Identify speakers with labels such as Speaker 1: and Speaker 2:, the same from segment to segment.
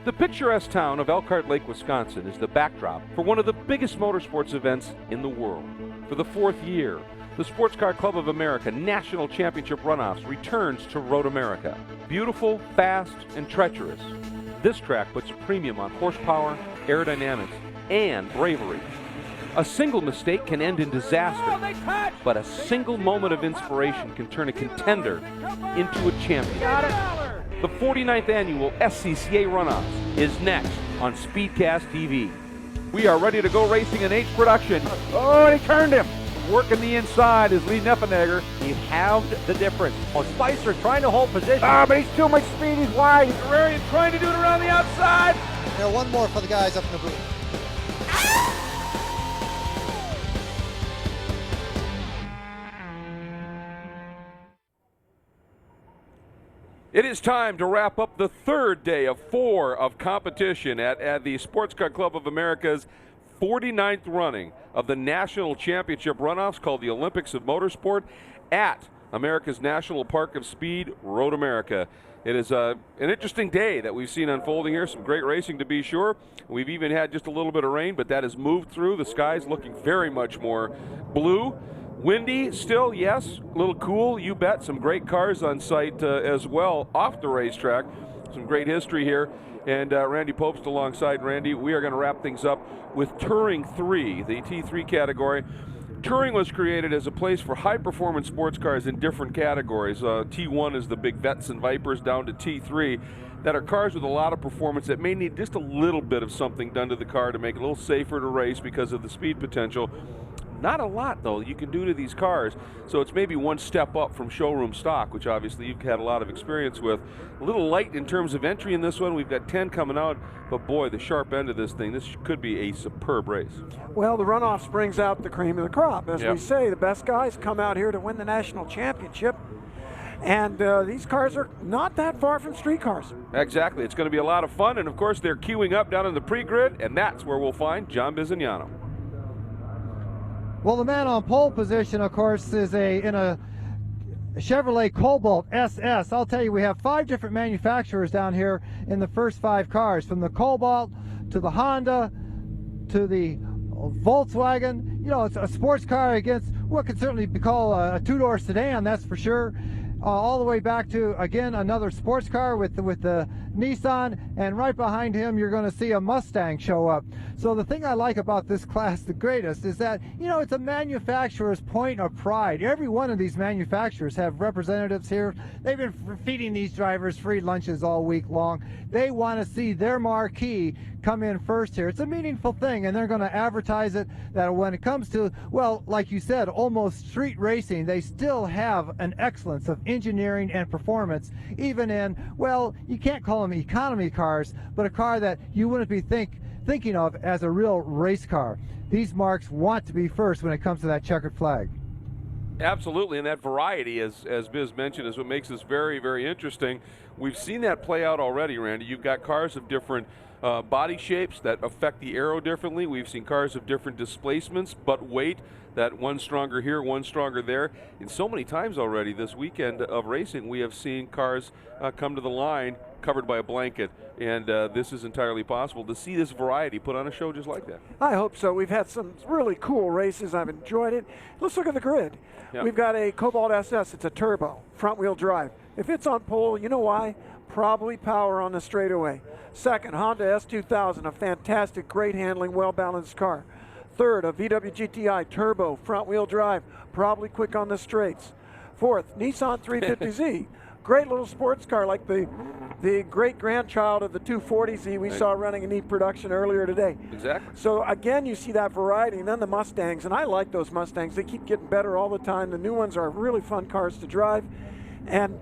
Speaker 1: The picturesque town of Elkhart Lake, Wisconsin is the backdrop for one of the biggest motorsports events in the world. For the 4th year, the Sports Car Club of America National Championship Runoffs returns to Road America. Beautiful, fast, and treacherous, this track puts a premium on horsepower, aerodynamics, and bravery. A single mistake can end in disaster, but a single moment of inspiration can turn a contender into a champion. The 49th annual SCCA Runoffs is next on Speedcast TV.
Speaker 2: We are ready to go racing in H production. Oh, he turned him. Working the inside is Lee Neffenegger.
Speaker 3: He halved the difference. Oh, Spicer trying to hold position.
Speaker 2: But he's too much speed. He's wide. Guerrerian trying to do it around the outside.
Speaker 4: Now one more for the guys up in the booth.
Speaker 1: It is time to wrap up the 3rd day of 4 of competition at the Sports Car Club of America's 49th running of the National Championship Runoffs, called the Olympics of Motorsport, at America's National Park of Speed, Road America. It is an interesting day that we've seen unfolding here. Some great racing, to be sure. We've even had just a little bit of rain, but that has moved through. The sky's looking very much more blue. Windy still, yes. A little cool, you bet. Some great cars on site as well off the racetrack. Some great history here. And Randy Popst alongside Randy. We are going to wrap things up with Touring 3, the T3 category. Touring was created as a place for high-performance sports cars in different categories. T1 is the big Vets and Vipers, down to T3, that are cars with a lot of performance that may need just a little bit of something done to the car to make it a little safer to race because of the speed potential. Not a lot, though, you can do to these cars, so it's maybe one step up from showroom stock, which obviously you've had a lot of experience with. A little light in terms of entry in this one. We've got 10 coming out, but boy, the sharp end of this thing, this could be a superb race.
Speaker 5: Well, the Runoffs brings out the cream of the crop. As we say, the best guys come out here to win the national championship, and these cars are not that far from street cars.
Speaker 1: Exactly. It's going to be a lot of fun, and of course, they're queuing up down in the pre-grid, and that's where we'll find John Bizignano.
Speaker 4: Well, the man on pole position, of course, is in a Chevrolet Cobalt SS. I'll tell you, we have 5 different manufacturers down here in the first 5 cars, from the Cobalt to the Honda to the Volkswagen. You know, it's a sports car against what could certainly be called a 2-door sedan, that's for sure. All the way back to, again, another sports car with the Nissan, and right behind him you're going to see a Mustang show up. So the thing I like about this class the greatest is that, you know, it's a manufacturer's point of pride. Every one of these manufacturers have representatives here. They've been feeding these drivers free lunches all week long. They want to see their marquee come in first here. It's a meaningful thing, and they're going to advertise it that when it comes to, well, like you said, almost street racing, they still have an excellence of engineering and performance, even in, well, you can't call them economy cars, but a car that you wouldn't be thinking of as a real race car. These marks want to be first when it comes to that checkered flag.
Speaker 1: Absolutely, and that variety, as Biz mentioned, is what makes this very, very interesting. We've seen that play out already, Randy. You've got cars of different body shapes that affect the aero differently. We've seen cars of different displacements, but weight, that one stronger here, one stronger there. And so many times already this weekend of racing, we have seen cars come to the line covered by a blanket, and this is entirely possible to see this variety put on a show just like that.
Speaker 5: I hope so. We've had some really cool races. I've enjoyed it. Let's look at the grid.
Speaker 1: Yep.
Speaker 5: We've got a Cobalt SS. It's a turbo, front-wheel drive. If it's on pole, you know why? Probably power on the straightaway. Second, Honda S2000, a fantastic, great handling, well-balanced car. Third, a VW GTI turbo, front-wheel drive, probably quick on the straights. Fourth, Nissan 350Z, great little sports car like the great-grandchild of the 240Z we saw running in E production earlier today.
Speaker 1: Exactly.
Speaker 5: So again, you see that variety, and then the Mustangs, and I like those Mustangs. They keep getting better all the time. The new ones are really fun cars to drive, and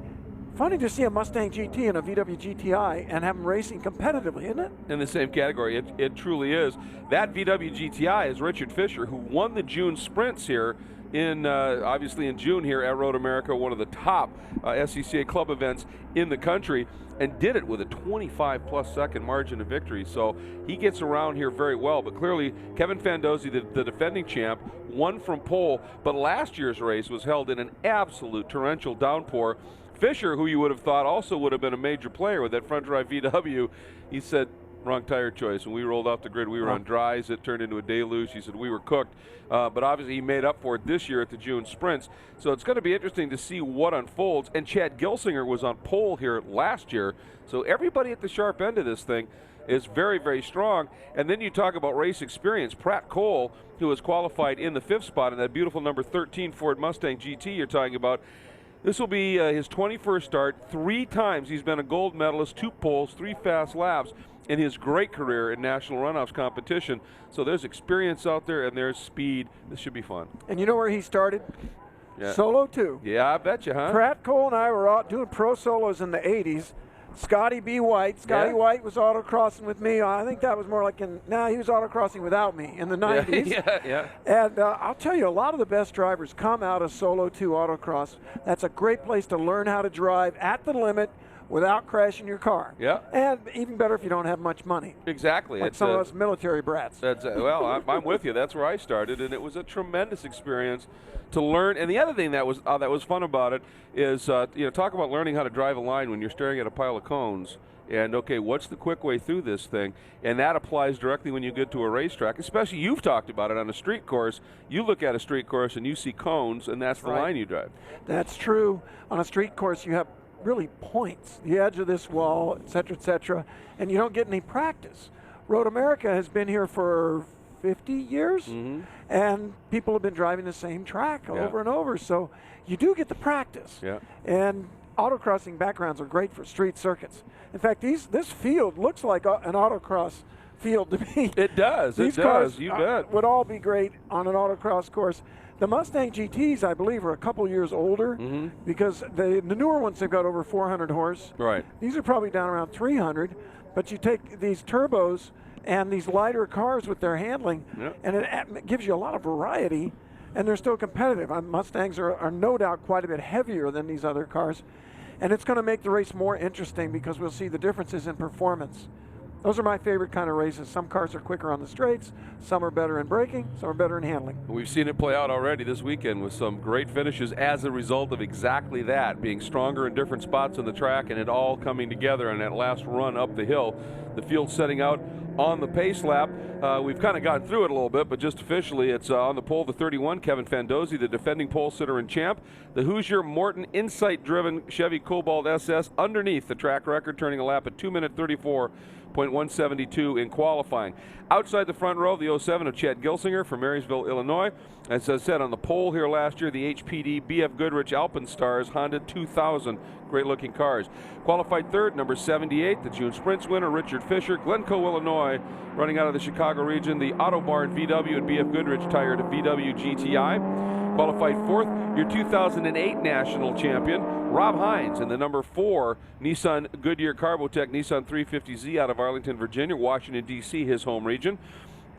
Speaker 5: funny to see a Mustang GT and a VW GTI and have them racing competitively, isn't it?
Speaker 1: In the same category, it truly is. That VW GTI is Richard Fisher, who won the June sprints here in obviously in June here at Road America, one of the top SCCA club events in the country, and did it with a 25-plus second margin of victory. So he gets around here very well. But clearly, Kevin Fandozzi, the defending champ, won from pole. But last year's race was held in an absolute torrential downpour Fisher, who you would have thought also would have been a major player with that front drive VW, he said, wrong tire choice. When we rolled off the grid, we were on dries. It turned into a deluge. He said we were cooked. But obviously he made up for it this year at the June sprints. So it's going to be interesting to see what unfolds. And Chad Gilsinger was on pole here last year. So everybody at the sharp end of this thing is very, very strong. And then you talk about race experience. Pratt Cole, who was qualified in the 5th spot in that beautiful number 13 Ford Mustang GT you're talking about, this will be his 21st start. 3 times he's been a gold medalist, 2 poles, 3 fast laps in his great career in national runoffs competition. So there's experience out there and there's speed. This should be fun.
Speaker 5: And you know where he started?
Speaker 1: Yeah.
Speaker 5: Solo 2.
Speaker 1: Yeah, I bet you, huh?
Speaker 5: Pratt Cole and I were out doing pro solos in the 80s. Scotty B. White. Scotty White was autocrossing with me. I think that was more like he was autocrossing without me in the 90s.
Speaker 1: Yeah.
Speaker 5: And I'll tell you, a lot of the best drivers come out of Solo 2 autocross. That's a great place to learn how to drive at the limit without crashing your car.
Speaker 1: Yeah.
Speaker 5: And even better if you don't have much money.
Speaker 1: Exactly.
Speaker 5: Like some of us military brats.
Speaker 1: That's well, I'm with you. That's where I started, and it was a tremendous experience to learn. And the other thing that was fun about it is, talk about learning how to drive a line when you're staring at a pile of cones. And okay, what's the quick way through this thing? And that applies directly when you get to a racetrack. Especially, you've talked about it on a street course. You look at a street course and you see cones, and that's the line you drive.
Speaker 5: That's true. On a street course, you have really points, the edge of this wall, et cetera, and you don't get any practice. Road America has been here for 50 years, and people have been driving the same track over and over, so you do get the practice.
Speaker 1: Yeah.
Speaker 5: And autocrossing backgrounds are great for street circuits. In fact, this field looks like an autocross field to me.
Speaker 1: It does.
Speaker 5: These
Speaker 1: cars,
Speaker 5: cars
Speaker 1: you bet.
Speaker 5: would all be great on an autocross course. The Mustang GTs, I believe, are a couple years older because the newer ones have got over 400 horse.
Speaker 1: Right.
Speaker 5: These are probably down around 300, but you take these turbos and these lighter cars with their handling, and it gives you a lot of variety, and they're still competitive. Mustangs are no doubt quite a bit heavier than these other cars, and it's going to make the race more interesting because we'll see the differences in performance. Those are my favorite kind of races. Some cars are quicker on the straights, some are better in braking, some are better in handling.
Speaker 1: We've seen it play out already this weekend with some great finishes as a result of exactly that, being stronger in different spots on the track and it all coming together in that last run up the hill. The field setting out on the pace lap. We've kind of gotten through it a little bit, but just officially, it's on the pole, the 31, Kevin Fandozzi, the defending pole sitter and champ. The Hoosier Morton Insight-driven Chevy Cobalt SS underneath the track record, turning a lap at 2-minute 34.172 in qualifying. Outside the front row, the 07 of Chad Gilsinger from Marysville, Illinois. As I said, on the pole here last year, the HPD BF Goodrich Alpenstars Honda 2000. Great-looking cars. Qualified third, number 78, the June Sprints winner, Richard Fisher, Glencoe, Illinois, running out of the Chicago region, the Autobarn VW and BF Goodrich tired VW GTI. Qualified fourth, your 2008 national champion, Rob Hines, in the number 4 Nissan Goodyear Carbotech Nissan 350Z out of Arlington, Virginia, Washington, D.C., his home region.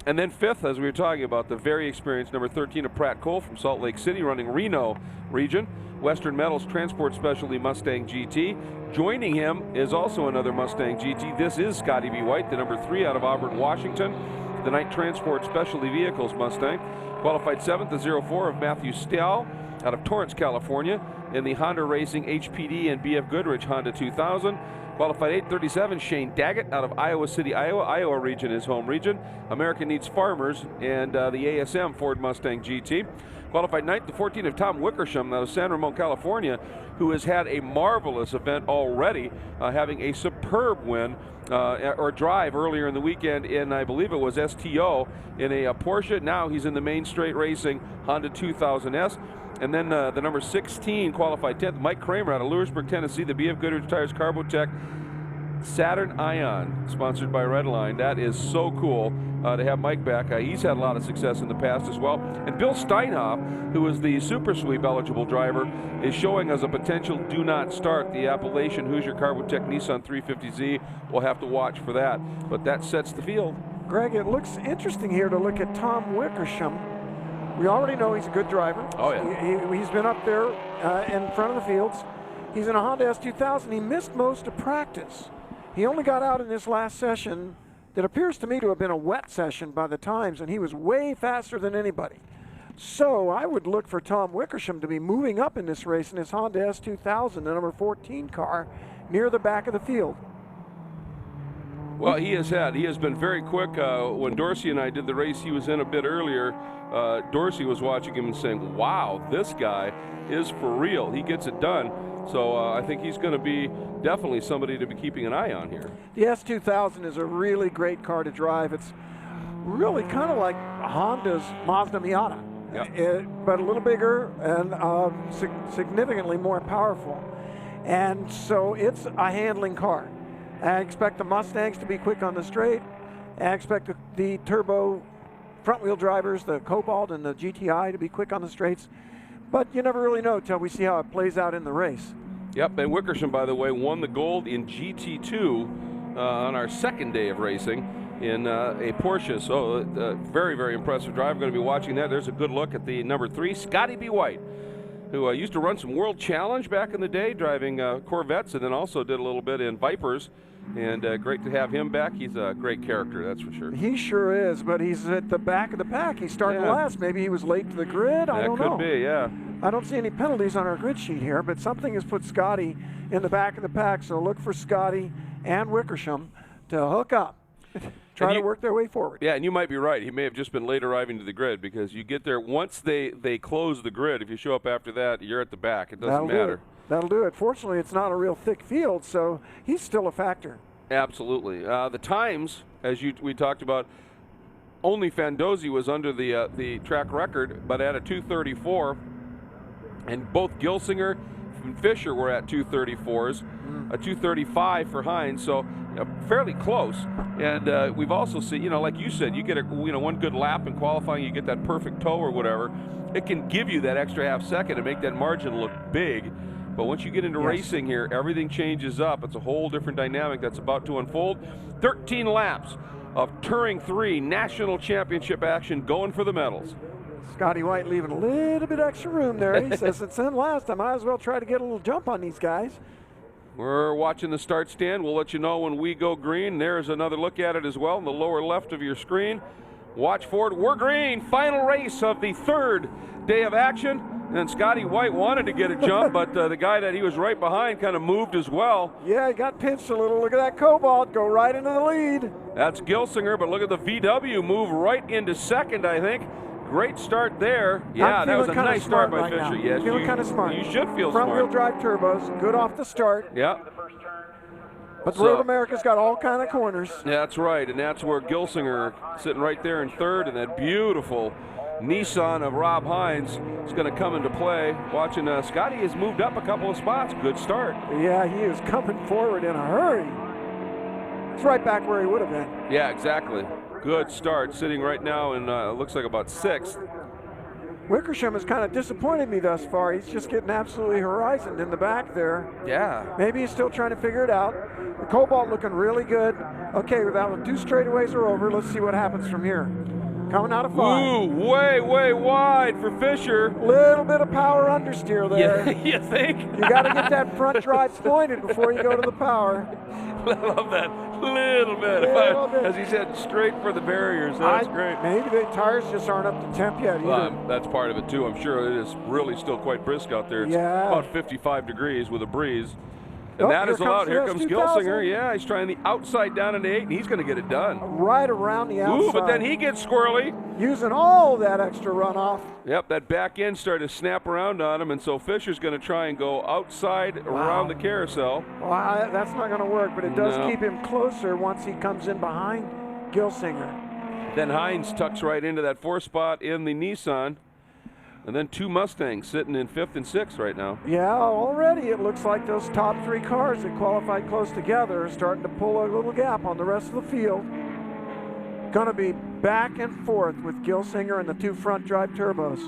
Speaker 1: And then fifth, as we were talking about, the very experienced number 13 of Pratt Cole from Salt Lake City, running Reno region. Western Metals Transport Specialty Mustang GT. Joining him is also another Mustang GT. This is Scotty B. White, the number 3 out of Auburn, Washington. The Knight Transport Specialty Vehicles Mustang. Qualified 7th, the 04 of Matthew Stahl out of Torrance, California. In the Honda Racing HPD and BF Goodrich Honda 2000. Qualified 837, Shane Daggett out of Iowa City, Iowa. Iowa region is home region. America Needs Farmers and the ASM Ford Mustang GT. Qualified 9th, the 14 of Tom Wickersham out of San Ramon, California, who has had a marvelous event already, having a superb win or drive earlier in the weekend in, I believe it was STO, in a Porsche. Now he's in the main straight racing Honda 2000S. And then the number 16, qualified 10th, Mike Kramer out of Lewisburg, Tennessee, the BF Goodrich Tires Carbotech Saturn Ion, sponsored by Redline. That is so cool to have Mike back. He's had a lot of success in the past as well. And Bill Steinhoff, who is the Super Sweep eligible driver, is showing us a potential do not start. The Appalachian Hoosier Carbotech Nissan 350Z. We'll have to watch for that. But that sets the field.
Speaker 5: Greg, it looks interesting here to look at Tom Wickersham. We already know he's a good driver.
Speaker 1: Oh, yeah.
Speaker 5: He's been up there in front of the fields. He's in a Honda S2000. He missed most of practice. He only got out in this last session that appears to me to have been a wet session by the times, and he was way faster than anybody. So I would look for Tom Wickersham to be moving up in this race in his Honda S2000, the number 14 car, near the back of the field.
Speaker 1: Well, he has been very quick. When Dorsey and I did the race he was in a bit earlier, Dorsey was watching him and saying, wow, this guy is for real. He gets it done. So I think he's going to be definitely somebody to be keeping an eye on here.
Speaker 5: The S2000 is a really great car to drive. It's really kind of like Honda's Mazda Miata, but a little bigger and significantly more powerful. And so it's a handling car. I expect the Mustangs to be quick on the straight. I expect the turbo front-wheel drivers, the Cobalt and the GTI, to be quick on the straights. But you never really know until we see how it plays out in the race.
Speaker 1: Yep, and Wickersham, by the way, won the gold in GT2 on our second day of racing in a Porsche. So very, very impressive drive. We're going to be watching that. There's a good look at the number 3, Scotty B. White, who used to run some World Challenge back in the day, driving Corvettes, and then also did a little bit in Vipers. And great to have him back. He's a great character, that's for sure.
Speaker 5: He sure is, but he's at the back of the pack. He's starting last. Maybe he was late to the grid. I don't know.
Speaker 1: That could be, yeah.
Speaker 5: I don't see any penalties on our grid sheet here, but something has put Scotty in the back of the pack. So look for Scotty and Wickersham to hook up. Try to work their way forward.
Speaker 1: Yeah, and you might be right. He may have just been late arriving to the grid, because you get there once they close the grid. If you show up after that, you're at the back. It doesn't matter.
Speaker 5: That'll do it. Fortunately, it's not a real thick field, so he's still a factor.
Speaker 1: Absolutely. The times, as we talked about, only Fandozzi was under the track record, but at a 2:34, and both Gilsinger and Fisher were at 2:34s, a 2:35 for Hines, so fairly close. And we've also seen, like you said, you get one good lap in qualifying, you get that perfect toe or whatever. It can give you that extra half second to make that margin look big. But once you get into racing here, everything changes up. It's a whole different dynamic that's about to unfold. 13 laps of Touring 3 National Championship action, going for the medals.
Speaker 5: Scotty White leaving a little bit extra room there. He says, it's in last. I might as well try to get a little jump on these guys.
Speaker 1: We're watching the start stand. We'll let you know when we go green. There's another look at it as well in the lower left of your screen. Watch for it. We're green. Final race of the third day of action. And Scotty White wanted to get a jump, but the guy that he was right behind kind of moved as well.
Speaker 5: Yeah, he got pinched a little. Look at that Cobalt go right into the lead.
Speaker 1: That's Gilsinger, but look at the VW move right into second, I think. Great start there. Yeah, that was a nice start by Fisher. Yes,
Speaker 5: feeling kind of smart.
Speaker 1: You should feel
Speaker 5: smart. Front-wheel drive turbos, good off the start.
Speaker 1: Yeah.
Speaker 5: But Road America's got all kind of corners.
Speaker 1: Yeah, that's right, and that's where Gilsinger sitting right there in third, and that beautiful Nissan of Rob Hines is going to come into play. Watching Scotty has moved up a couple of spots. Good start.
Speaker 5: Yeah, he is coming forward in a hurry. It's right back where he would have been.
Speaker 1: Yeah, exactly. Good start, sitting right now in looks like about 6th.
Speaker 5: Wickersham has kind of disappointed me thus far. He's just getting absolutely horizoned in the back there.
Speaker 1: Yeah.
Speaker 5: Maybe he's still trying to figure it out. The Cobalt looking really good. Okay, with that one, 2 straightaways are over. Let's see what happens from here. Coming out of 5.
Speaker 1: Ooh, way wide for Fisher.
Speaker 5: Little bit of power understeer there.
Speaker 1: You think?
Speaker 5: You got to get that front drive pointed before you go to the power.
Speaker 1: I love that. Little bit. As he said, straight for the barriers. That's great.
Speaker 5: Maybe the tires just aren't up to temp yet either.
Speaker 1: That's part of it too. I'm sure it is really still quite brisk out there. It's about 55 degrees with a breeze. And that is allowed. Here comes Gilsinger. Yeah, he's trying the outside down into 8, and he's going to get it done.
Speaker 5: Right around the outside.
Speaker 1: Ooh, but then he gets squirrely.
Speaker 5: Using all that extra runoff.
Speaker 1: Yep, that back end started to snap around on him, and so Fisher's going to try and go outside around the carousel.
Speaker 5: Well, that's not going to work, but it does keep him closer once he comes in behind Gilsinger.
Speaker 1: Then Hines tucks right into that 4th spot in the Nissan. And then 2 Mustangs sitting in 5th and 6th right now.
Speaker 5: Yeah, already it looks like those top 3 cars that qualified close together are starting to pull a little gap on the rest of the field. Going to be back and forth with Gilsinger and the 2 front drive turbos.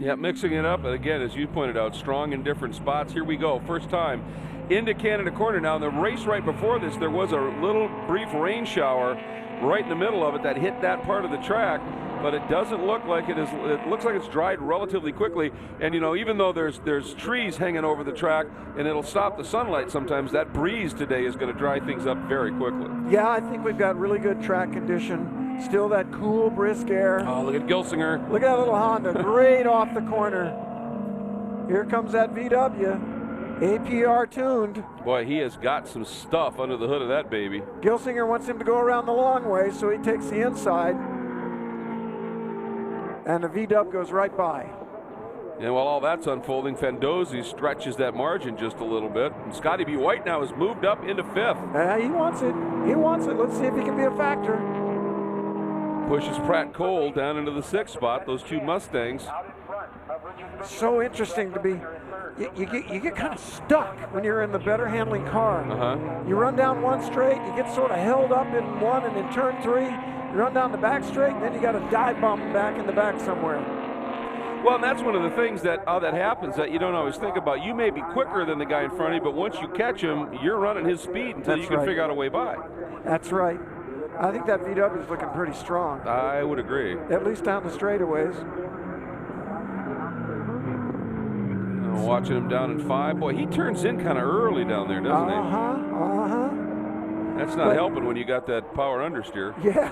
Speaker 1: Yeah, mixing it up. And again, as you pointed out, strong in different spots. Here we go. First time into Canada Corner. Now, in the race right before this, there was a little brief rain shower right in the middle of it that hit that part of the track. But it doesn't look like it is. It looks like it's dried relatively quickly. And even though there's trees hanging over the track and it'll stop the sunlight sometimes, that breeze today is going to dry things up very quickly.
Speaker 5: Yeah, I think we've got really good track condition. Still that cool, brisk air.
Speaker 1: Oh, look at Gilsinger.
Speaker 5: Look at that little Honda, great off the corner. Here comes that VW, APR tuned.
Speaker 1: Boy, he has got some stuff under the hood of that baby.
Speaker 5: Gilsinger wants him to go around the long way, so he takes the inside. And the VW goes right by.
Speaker 1: And while all that's unfolding, Fendozzi stretches that margin just a little bit. And Scotty B. White now has moved up into 5th.
Speaker 5: He wants it. He wants it. Let's see if he can be a factor.
Speaker 1: Pushes Pratt Cole down into the 6th spot, those two Mustangs.
Speaker 5: So interesting to be. You get kind of stuck when you're in the better handling car. You run down one straight, you get sort of held up in one, and in turn 3, you run down the back straight, and then you got to dive bump back in the back somewhere.
Speaker 1: Well, and that's one of the things that happens that you don't always think about. You may be quicker than the guy in front of you, but once you catch him, you're running his speed until you can figure out a way by.
Speaker 5: That's right. I think that VW is looking pretty strong.
Speaker 1: I would agree.
Speaker 5: At least down the straightaways.
Speaker 1: Watching him down in 5. Boy, he turns in kind of early down there, doesn't he? That's not helping when you got that power understeer.
Speaker 5: Yeah.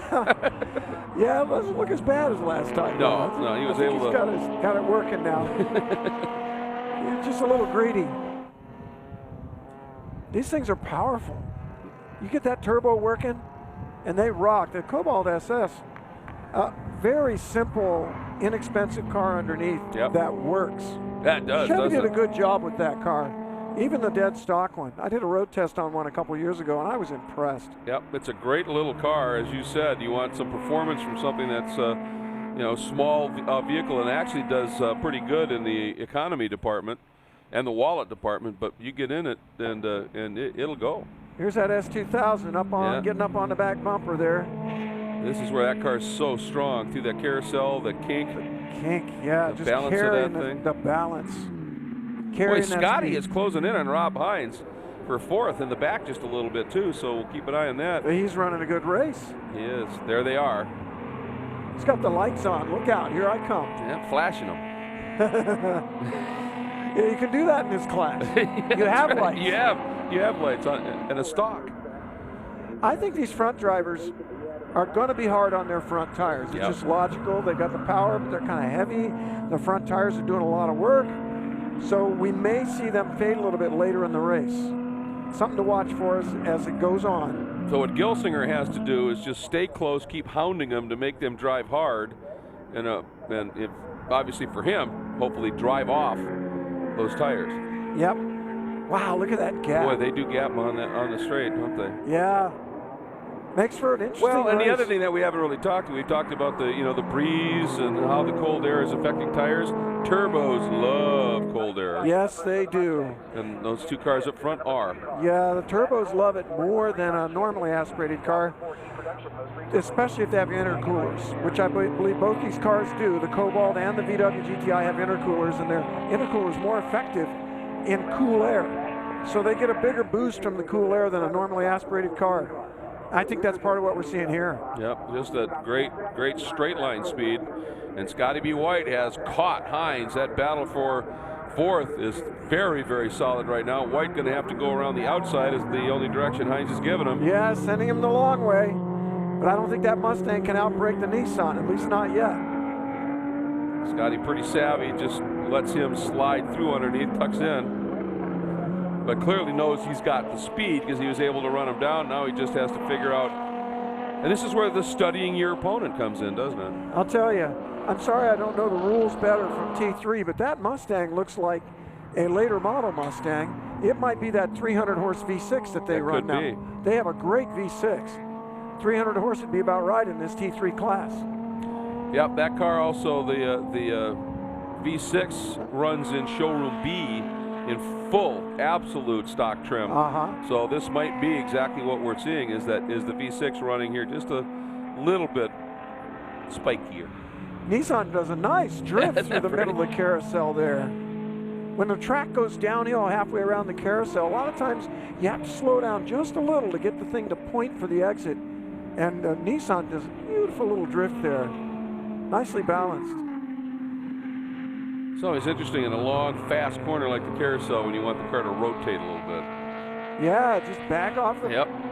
Speaker 5: Yeah, it doesn't look as bad as last time.
Speaker 1: No, he was able to.
Speaker 5: He's got it working now. He's just a little greedy. These things are powerful. You get that turbo working, and they rock. The Cobalt SS, very simple, inexpensive car underneath that works.
Speaker 1: That does.
Speaker 5: Chevy did a good job with that car. Even the dead stock one. I did a road test on one a couple years ago, and I was impressed.
Speaker 1: Yep, it's a great little car. As you said, you want some performance from something that's, small vehicle, and actually does pretty good in the economy department and the wallet department. But you get in it, and it'll go.
Speaker 5: Here's that S2000 up on, getting up on the back bumper there.
Speaker 1: This is where that car is so strong through that carousel, the kink.
Speaker 5: Yeah,
Speaker 1: the
Speaker 5: just
Speaker 1: balance
Speaker 5: carrying
Speaker 1: of that thing.
Speaker 5: The balance.
Speaker 1: Boy, Scotty is closing in on Rob Hines for 4th in the back just a little bit too, so we'll keep an eye on that.
Speaker 5: He's running a good race.
Speaker 1: He is. There they are.
Speaker 5: He's got the lights on. Look out, here I come.
Speaker 1: Yeah, flashing them.
Speaker 5: Yeah, you can do that in this class. You have
Speaker 1: right.
Speaker 5: lights.
Speaker 1: You have lights on and a stock.
Speaker 5: I think these front drivers are going to be hard on their front tires. It's just logical. They've got the power, but they're kind of heavy. The front tires are doing a lot of work. So we may see them fade a little bit later in the race. Something to watch for us as it goes on.
Speaker 1: So what Gilsinger has to do is just stay close, keep hounding them to make them drive hard, and if, obviously for him, hopefully drive off those tires.
Speaker 5: Yep. Wow, look at that gap.
Speaker 1: Boy, they do gap on the straight, don't they?
Speaker 5: Yeah. Makes for an interesting
Speaker 1: Well, and
Speaker 5: race.
Speaker 1: the other thing that we haven't really talked about, we talked about the breeze and how the cold air is affecting tires. Turbos love cold air.
Speaker 5: Yes, they do.
Speaker 1: And those two cars up front are.
Speaker 5: Yeah, the turbos love it more than a normally aspirated car, especially if they have intercoolers, which I believe both these cars do. The Cobalt and the VW GTI have intercoolers, and their intercooler is more effective in cool air. So they get a bigger boost from the cool air than a normally aspirated car. I think that's part of what we're seeing here.
Speaker 1: Yep, just a great straight line speed. And Scotty B. White has caught Hines. That battle for 4th is very, very solid right now. White going to have to go around the outside is the only direction Hines is giving him.
Speaker 5: Yeah, sending him the long way. But I don't think that Mustang can outbrake the Nissan, at least not yet.
Speaker 1: Scotty pretty savvy, just lets him slide through underneath, tucks in. But clearly knows he's got the speed because he was able to run him down. Now he just has to figure out. And this is where the studying your opponent comes in, doesn't it?
Speaker 5: I'll tell you, I'm sorry I don't know the rules better from T3, but that Mustang looks like a later model Mustang. It might be that 300 horse V6 that they run now.
Speaker 1: Be.
Speaker 5: They have a great V6. 300 horse would be about right in this T3 class.
Speaker 1: Yep, that car also, the V6 runs in showroom B in full absolute stock trim. So this might be exactly what we're seeing is the V6 running here just a little bit spikier.
Speaker 5: Nissan does a nice drift through the middle of the carousel there. When the track goes downhill halfway around the carousel, a lot of times you have to slow down just a little to get the thing to point for the exit. And Nissan does a beautiful little drift there. Nicely balanced.
Speaker 1: It's always interesting in a long, fast corner like the carousel when you want the car to rotate a little bit.
Speaker 5: Yeah, just back off the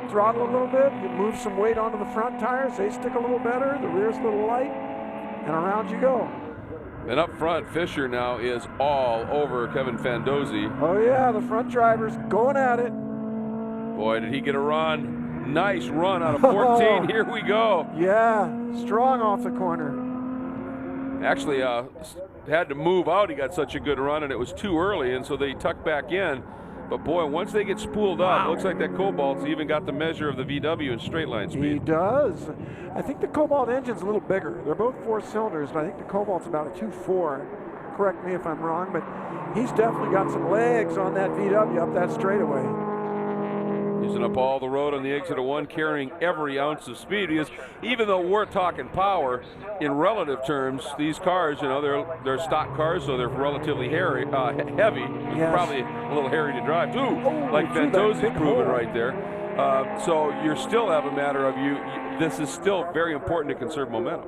Speaker 5: throttle a little bit. You move some weight onto the front tires. They stick a little better. The rear's a little light. And around you go.
Speaker 1: And up front, Fisher now is all over Kevin Fandozzi.
Speaker 5: Oh, yeah, the front driver's going at it.
Speaker 1: Boy, did he get a run. Nice run out of 14. Here we go.
Speaker 5: Yeah, strong off the corner.
Speaker 1: Actually, had to move out. He got such a good run, and it was too early, and so they tucked back in. But boy, once they get spooled up, it looks like that Cobalt's even got the measure of the VW in straight line speed.
Speaker 5: He does. I think the Cobalt engine's a little bigger. They're both 4 cylinders, but I think the Cobalt's about a 2.4. Correct me if I'm wrong, but he's definitely got some legs on that VW up that straightaway.
Speaker 1: Using up all the road on the exit of 1, carrying every ounce of speed. Because even though we're talking power, in relative terms, these cars, you know, they're stock cars, so they're relatively heavy.
Speaker 5: Yes.
Speaker 1: Probably a little hairy to drive too, like Fantozzi's proven right there. So you still have a matter of this is still very important to conserve momentum.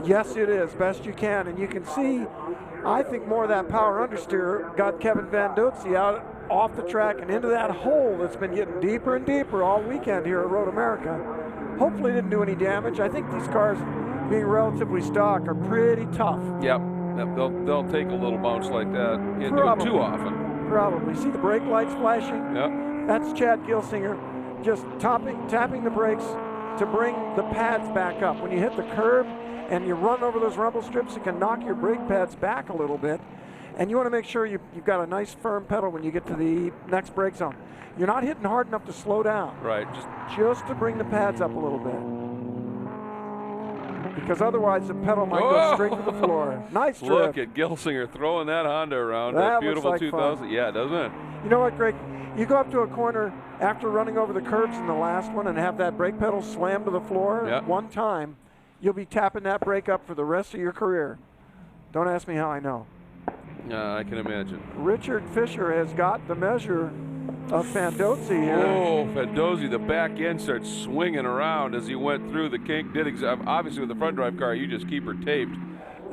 Speaker 5: Yes, it is, best you can. And you can see, I think more of that power understeer got Kevin Fandozzi out off the track and into that hole that's been getting deeper and deeper all weekend here at Road America. Hopefully didn't do any damage. I think these cars, being relatively stock, are pretty tough.
Speaker 1: Yep. They'll take a little bounce like that. You can't do it too often.
Speaker 5: Probably. See the brake lights flashing?
Speaker 1: Yep.
Speaker 5: That's Chad Gilsinger just tapping the brakes to bring the pads back up. When you hit the curb and you run over those rumble strips, it can knock your brake pads back a little bit. And you want to make sure you've got a nice firm pedal when you get to the next brake zone. You're not hitting hard enough to slow down.
Speaker 1: Right.
Speaker 5: Just to bring the pads up a little bit. Because otherwise the pedal might go straight to the floor. Nice drift.
Speaker 1: Look at Gilsinger throwing that Honda around. That beautiful
Speaker 5: looks like
Speaker 1: 2000.
Speaker 5: fun.
Speaker 1: Yeah, doesn't it?
Speaker 5: You know what, Greg? You go up to a corner after running over the curbs in the last one and have that brake pedal slam to the floor one time, you'll be tapping that brake up for the rest of your career. Don't ask me how I know.
Speaker 1: I can imagine.
Speaker 5: Richard Fisher has got the measure of Fandozzi here.
Speaker 1: Oh, Fandozzi, the back end starts swinging around as he went through the kink. Obviously, with the front drive car, you just keep her taped.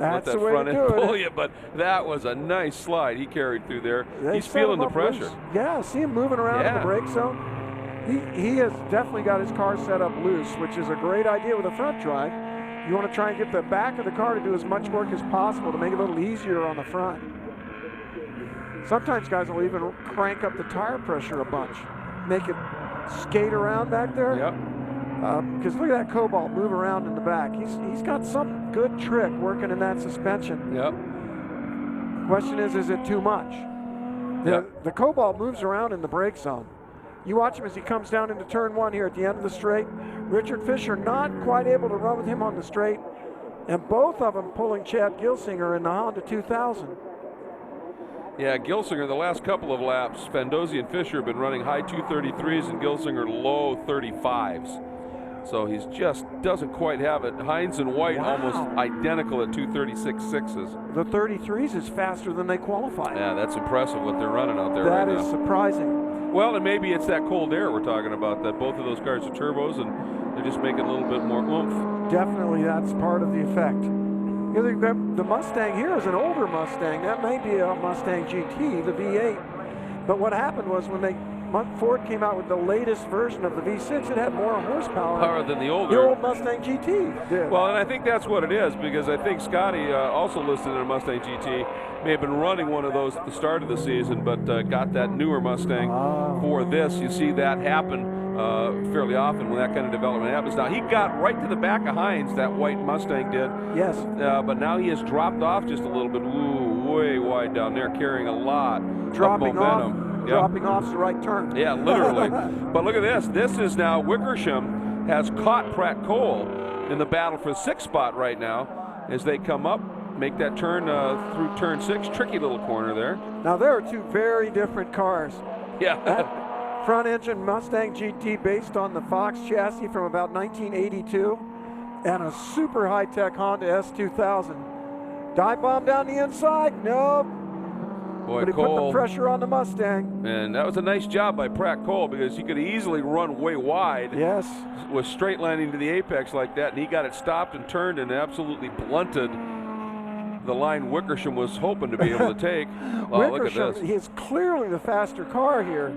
Speaker 5: That's
Speaker 1: Let that
Speaker 5: the way
Speaker 1: front
Speaker 5: to
Speaker 1: end
Speaker 5: do
Speaker 1: pull
Speaker 5: it.
Speaker 1: you, but that was a nice slide he carried through there. He's
Speaker 5: set
Speaker 1: feeling
Speaker 5: him
Speaker 1: the
Speaker 5: up
Speaker 1: pressure.
Speaker 5: loose. Yeah, see him moving around in the brake zone. He has definitely got his car set up loose, which is a great idea with a front drive. You want to try and get the back of the car to do as much work as possible to make it a little easier on the front. Sometimes guys will even crank up the tire pressure a bunch, make it skate around back there.
Speaker 1: Yep.
Speaker 5: Because look at that Cobalt move around in the back. He's got some good trick working in that suspension.
Speaker 1: Yep.
Speaker 5: Question is it too much? The Cobalt moves around in the brake zone. You watch him as he comes down into turn 1 here at the end of the straight. Richard Fisher not quite able to run with him on the straight, and both of them pulling Chad Gilsinger in the Honda 2000.
Speaker 1: Yeah, Gilsinger, the last couple of laps, Fandozzi and Fisher have been running high 233s and Gilsinger low 35s. So he's just doesn't quite have it. Hines and White almost identical at 236.6s.
Speaker 5: The 33s is faster than they qualify.
Speaker 1: Yeah, that's impressive what they're running out there right now.
Speaker 5: That is surprising.
Speaker 1: Well, and maybe it's that cold air we're talking about, that both of those cars are turbos and they're just making a little bit more oomph.
Speaker 5: Definitely that's part of the effect. You know, the Mustang here is an older Mustang. That may be a Mustang GT, the V8. But what happened was when Ford came out with the latest version of the V6, it had more horsepower
Speaker 1: than the older.
Speaker 5: old Mustang GT did.
Speaker 1: Well, and I think that's what it is, because I think Scotty, also listed in a Mustang GT, may have been running one of those at the start of the season, but got that newer Mustang for this. You see that happen fairly often when that kind of development happens. Now, he got right to the back of Hines, that white Mustang did.
Speaker 5: Yes.
Speaker 1: But now he has dropped off just a little bit, way wide down there, carrying a lot of momentum.
Speaker 5: Dropping off's the right turn.
Speaker 1: Yeah, literally. But look at this. This is now Wickersham has caught Pratt Cole in the battle for the 6th spot right now as they come up, make that turn through turn 6. Tricky little corner there.
Speaker 5: Now, there are two very different cars.
Speaker 1: Yeah.
Speaker 5: That front engine Mustang GT based on the Fox chassis from about 1982 and a super high-tech Honda S2000. Dive bomb down the inside? Nope.
Speaker 1: Boy,
Speaker 5: but he
Speaker 1: Cole,
Speaker 5: put the pressure on the Mustang.
Speaker 1: And that was a nice job by Pratt Cole, because he could easily run way wide.
Speaker 5: Yes.
Speaker 1: With straight landing to the apex like that, and he got it stopped and turned and absolutely blunted the line Wickersham was hoping to be able to take. Oh, look at this.
Speaker 5: He is clearly the faster car here.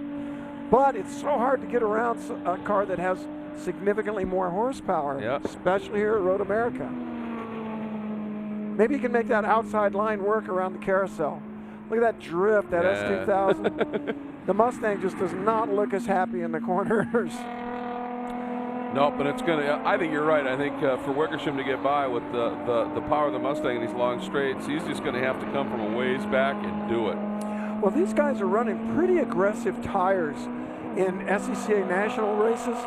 Speaker 5: But it's so hard to get around a car that has significantly more horsepower,
Speaker 1: Yep.
Speaker 5: especially here at Road America. Maybe you can make that outside line work around the carousel. Look at that drift, that S2000. The Mustang just does not look as happy in the corners.
Speaker 1: No, but it's going to, I think you're right. I think for Wickersham to get by with the power of the Mustang in these long straights, he's just going to have to come from a ways back and do it.
Speaker 5: Well, these guys are running pretty aggressive tires in SCCA national races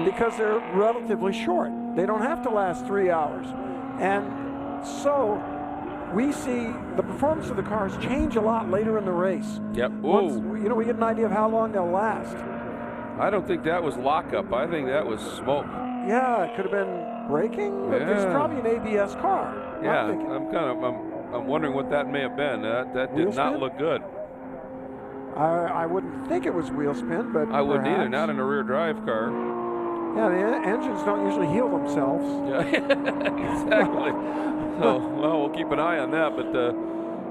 Speaker 5: because they're relatively short. They don't have to last 3 hours. And so we see the performance of the cars change a lot later in the race.
Speaker 1: Yep.
Speaker 5: Once, you know, we get an idea of how long they'll last.
Speaker 1: I don't think that was lockup. I think that was smoke.
Speaker 5: Yeah, it could have been braking, but there's probably an ABS car.
Speaker 1: Yeah, I'm wondering what that may have been. That did
Speaker 5: Wheel
Speaker 1: not
Speaker 5: spin?
Speaker 1: look good.
Speaker 5: I wouldn't think it was wheel spin, but
Speaker 1: I wouldn't either,
Speaker 5: perhaps.
Speaker 1: not in a rear drive car.
Speaker 5: Yeah, the engines don't usually heal themselves.
Speaker 1: Yeah, exactly. So, well, we'll keep an eye on that, but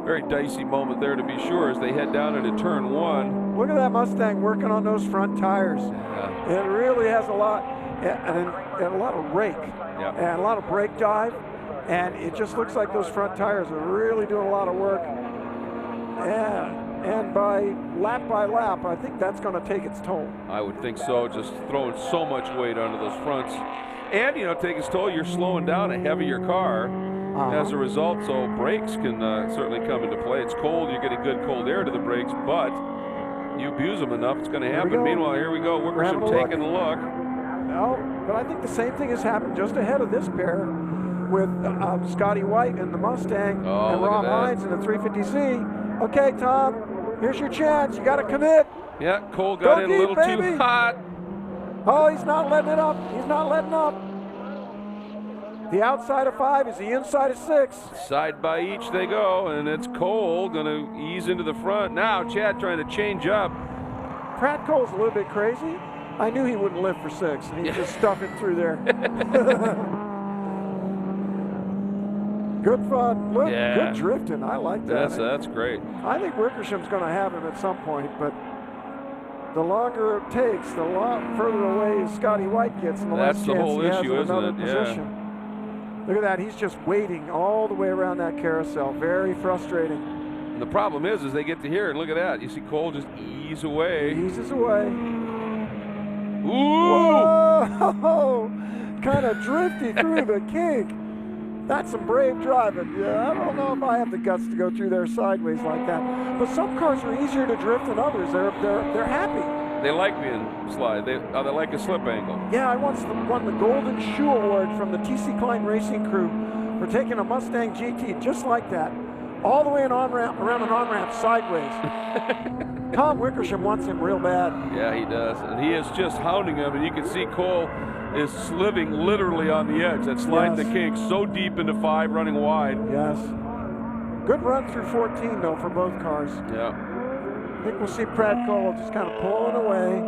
Speaker 1: very dicey moment there to be sure as they head down into turn 1.
Speaker 5: Look at that Mustang working on those front tires.
Speaker 1: Yeah.
Speaker 5: It really has a lot, and a lot of rake, and a lot of brake dive, and it just looks like those front tires are really doing a lot of work. And by lap, I think that's going to take its toll.
Speaker 1: I would think so, just throwing so much weight onto those fronts. And, you know, take its toll, you're slowing down a heavier car as a result, so brakes can certainly come into play. It's cold, you're getting good cold air to the brakes, but you abuse them enough, it's going to happen. Meanwhile, here we go, Wickersham taking a look.
Speaker 5: No, but I think the same thing has happened just ahead of this pair with Scotty White and the Mustang and Rob Hines and the 350Z. Okay, Tom, here's your chance. You got to commit.
Speaker 1: Yeah, Cole got in a little too hot.
Speaker 5: Oh, he's not letting it up. He's not letting up. The outside of 5 is the inside of 6.
Speaker 1: Side by each they go, and it's Cole going to ease into the front. Now Chad trying to change up.
Speaker 5: Pratt Cole's a little bit crazy. I knew he wouldn't live for 6, and he just stuck it through there. Good fun. Look, good drifting. I like that.
Speaker 1: That's great.
Speaker 5: I think Wickersham's going to have him at some point, but the longer it takes, the further away Scotty White gets, and the less chance he has of another position. Look at that. He's just waiting all the way around that carousel. Very frustrating.
Speaker 1: And the problem is they get to here, and look at that. You see Cole just ease away.
Speaker 5: Eases away.
Speaker 1: Ooh!
Speaker 5: Whoa! Kind of drifty through the kink. That's some brave driving. Yeah, I don't know if I have the guts to go through there sideways like that. But some cars are easier to drift than others. They're happy.
Speaker 1: They like being slide. They like a slip angle.
Speaker 5: Yeah, I once won the Golden Shoe Award from the TC Klein Racing crew for taking a Mustang GT just like that, all the way around an on-ramp sideways. Tom Wickersham wants him real bad.
Speaker 1: Yeah, he does. And he is just hounding him, and you can see Cole is sliving literally on the edge. That slide the kink so deep into 5, running wide.
Speaker 5: Yes. Good run through 14, though, for both cars.
Speaker 1: Yeah.
Speaker 5: I think we'll see Pratt Cole just kind of pulling away.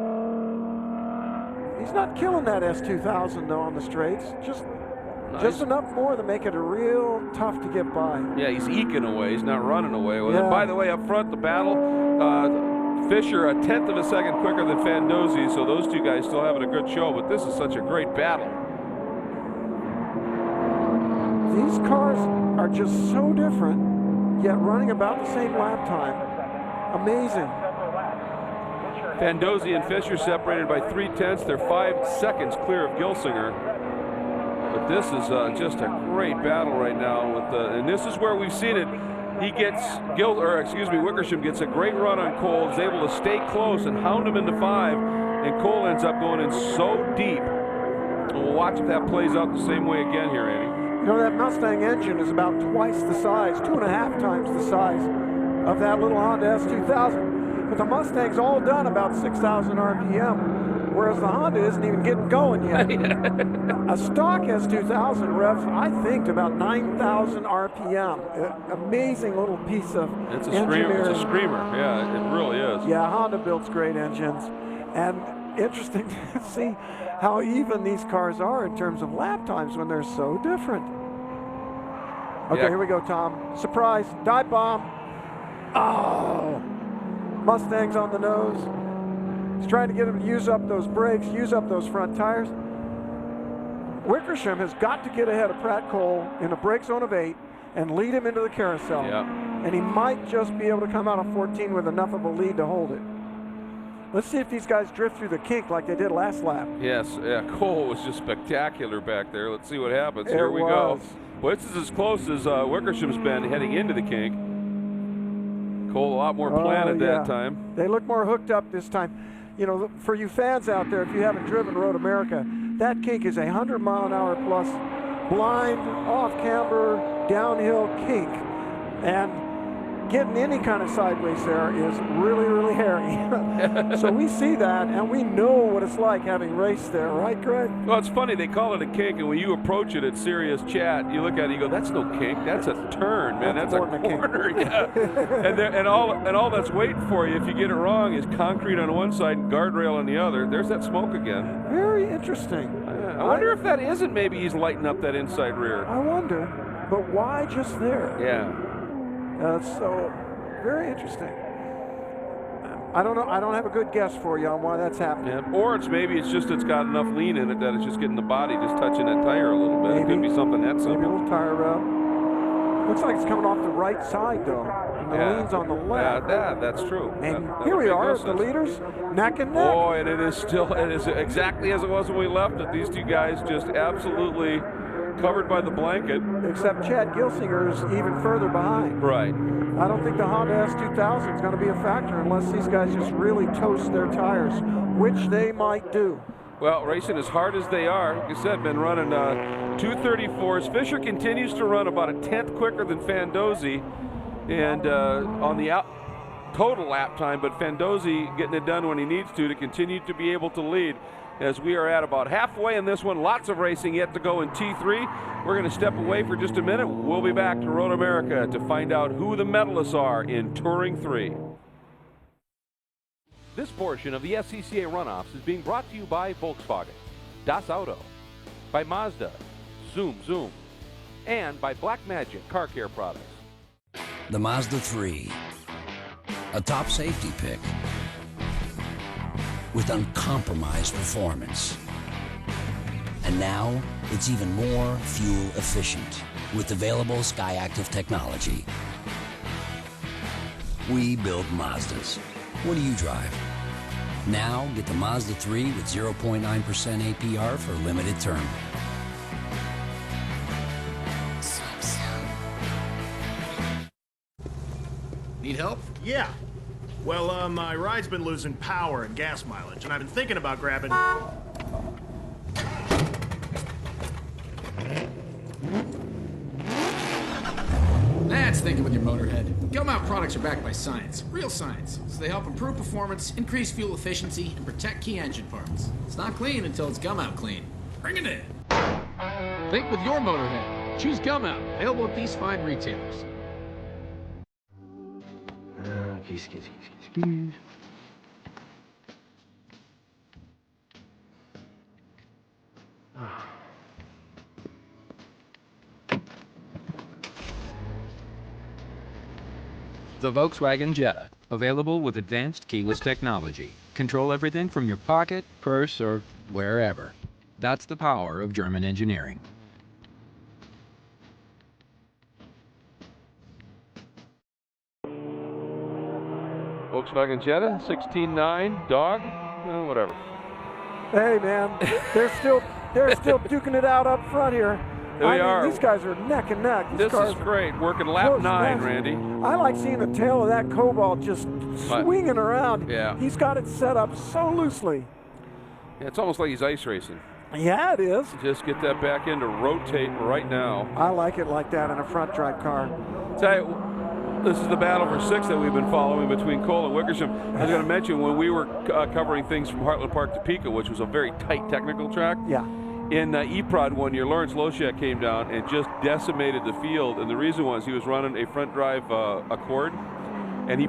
Speaker 5: He's not killing that S2000, though, on the straights. Just enough more to make it a real tough to get by.
Speaker 1: Yeah, he's eking away. He's not running away with it. By the way, up front, the battle, Fisher a 1/10 of a second quicker than Fandozzi, so those two guys still having a good show, but this is such a great battle.
Speaker 5: These cars are just so different, yet running about the same lap time. Amazing.
Speaker 1: Fandozzi and Fisher separated by 3/10. They're 5 seconds clear of Gilsinger. But this is just a great battle right now and this is where we've seen it. He gets Wickersham gets a great run on Cole, is able to stay close and hound him into 5, and Cole ends up going in so deep. And we'll watch if that plays out the same way again here, Andy.
Speaker 5: You know, that Mustang engine is about twice the size, 2.5 times the size of that little Honda S2000. But the Mustang's all done about 6,000 RPM, whereas the Honda isn't even getting going yet. A stock S2000 revs, I think, to about 9,000 RPM. Amazing little piece of engineering.
Speaker 1: It's a screamer. Yeah, it really is.
Speaker 5: Yeah, Honda builds great engines. And interesting to see how even these cars are in terms of lap times when they're so different. Okay, here we go, Tom. Surprise, dive bomb. Oh, Mustang's on the nose. He's trying to get him to use up those brakes, use up those front tires. Wickersham has got to get ahead of Pratt Cole in a brake zone of 8 and lead him into the carousel.
Speaker 1: Yeah.
Speaker 5: And he might just be able to come out of 14 with enough of a lead to hold it. Let's see if these guys drift through the kink like they did last lap.
Speaker 1: Yes, yeah, Cole was just spectacular back there. Let's see what happens.
Speaker 5: It
Speaker 1: Here we go.
Speaker 5: was.
Speaker 1: Well, this is as close as Wickersham's been heading into the kink. Cole a lot more planted that time.
Speaker 5: They look more hooked up this time. You know, for you fans out there, if you haven't driven Road America, that kink is a 100-mile-an-hour plus blind, off-camber, downhill kink. And getting any kind of sideways there is really, really hairy. So we see that, and we know what it's like having raced there, right, Greg?
Speaker 1: Well, it's funny, they call it a kink, and when you approach it at serious chat, you look at it, you go, that's no kink, that's a turn, man, that's a corner. Yeah. and all that's waiting for you, if you get it wrong, is concrete on one side and guardrail on the other. There's that smoke again.
Speaker 5: Very interesting.
Speaker 1: I wonder if that isn't maybe he's lighting up that inside rear.
Speaker 5: I wonder, but why just there?
Speaker 1: Yeah.
Speaker 5: So, very interesting. I don't know. I don't have a good guess for you on why that's happening.
Speaker 1: Yeah. Or it's got enough lean in it that it's just getting the body just touching that tire a little bit. Maybe. It could be something that simple.
Speaker 5: Maybe a little tire rub. Looks like it's coming off the right side though. And the lean's on the left.
Speaker 1: Yeah, that's true.
Speaker 5: And here we are as the leaders, neck and neck.
Speaker 1: Oh, and it is exactly as it was when we left it. These two guys just absolutely covered by the blanket.
Speaker 5: Except Chad Gilsinger is even further behind.
Speaker 1: Right.
Speaker 5: I don't think the Honda S2000 is going to be a factor unless these guys just really toast their tires, which they might do.
Speaker 1: Well, racing as hard as they are, like I said, been running 234s. Fisher continues to run about a 10th quicker than Fandozzi, and on the total lap time, but Fandozzi getting it done when he needs to continue to be able to lead. As we are at about halfway in this one, lots of racing yet to go in T3. We're going to step away for just a minute. We'll be back to Road America to find out who the medalists are in Touring 3. This portion of the SCCA Runoffs is being brought to you by Volkswagen, Das Auto, by Mazda, Zoom Zoom, and by Black Magic Car Care Products.
Speaker 6: The Mazda 3, a top safety pick with uncompromised performance. And now, it's even more fuel efficient with available SkyActiv technology. We build Mazdas. What do you drive? Now, get the Mazda 3 with 0.9% APR for a limited term.
Speaker 7: Need help?
Speaker 8: Yeah. Well, my ride's been losing power and gas mileage, and I've been thinking about grabbing...
Speaker 7: That's thinking with your motorhead. Gummout products are backed by science, real science. So they help improve performance, increase fuel efficiency, and protect key engine parts. It's not clean until it's Gummout clean. Bring it in. Think with your motorhead. Choose Gummout, available at these fine retailers.
Speaker 9: Excuse.
Speaker 10: The Volkswagen Jetta, available with advanced keyless technology. Control everything from your pocket, purse, or wherever. That's the power of German engineering.
Speaker 1: Volkswagen Jetta, 16.9, dog, whatever.
Speaker 5: Hey man, they're still duking it out up front here.
Speaker 1: They are.
Speaker 5: These guys are neck and neck.
Speaker 1: This is great. Working lap 9, Randy.
Speaker 5: I like seeing the tail of that Cobalt just swinging around.
Speaker 1: Yeah.
Speaker 5: He's got it set up so loosely.
Speaker 1: Yeah, it's almost like he's ice racing.
Speaker 5: Yeah, it is.
Speaker 1: Just get that back end to rotate right now.
Speaker 5: I like it like that in a front drive car.
Speaker 1: Tell you, this is the battle for 6 that we've been following between Cole and Wickersham. I was going to mention when we were covering things from Heartland Park to Pico, which was a very tight technical track.
Speaker 5: Yeah.
Speaker 1: In EPROD one year, Lawrence Loshak came down and just decimated the field. And the reason was he was running a front drive Accord, and he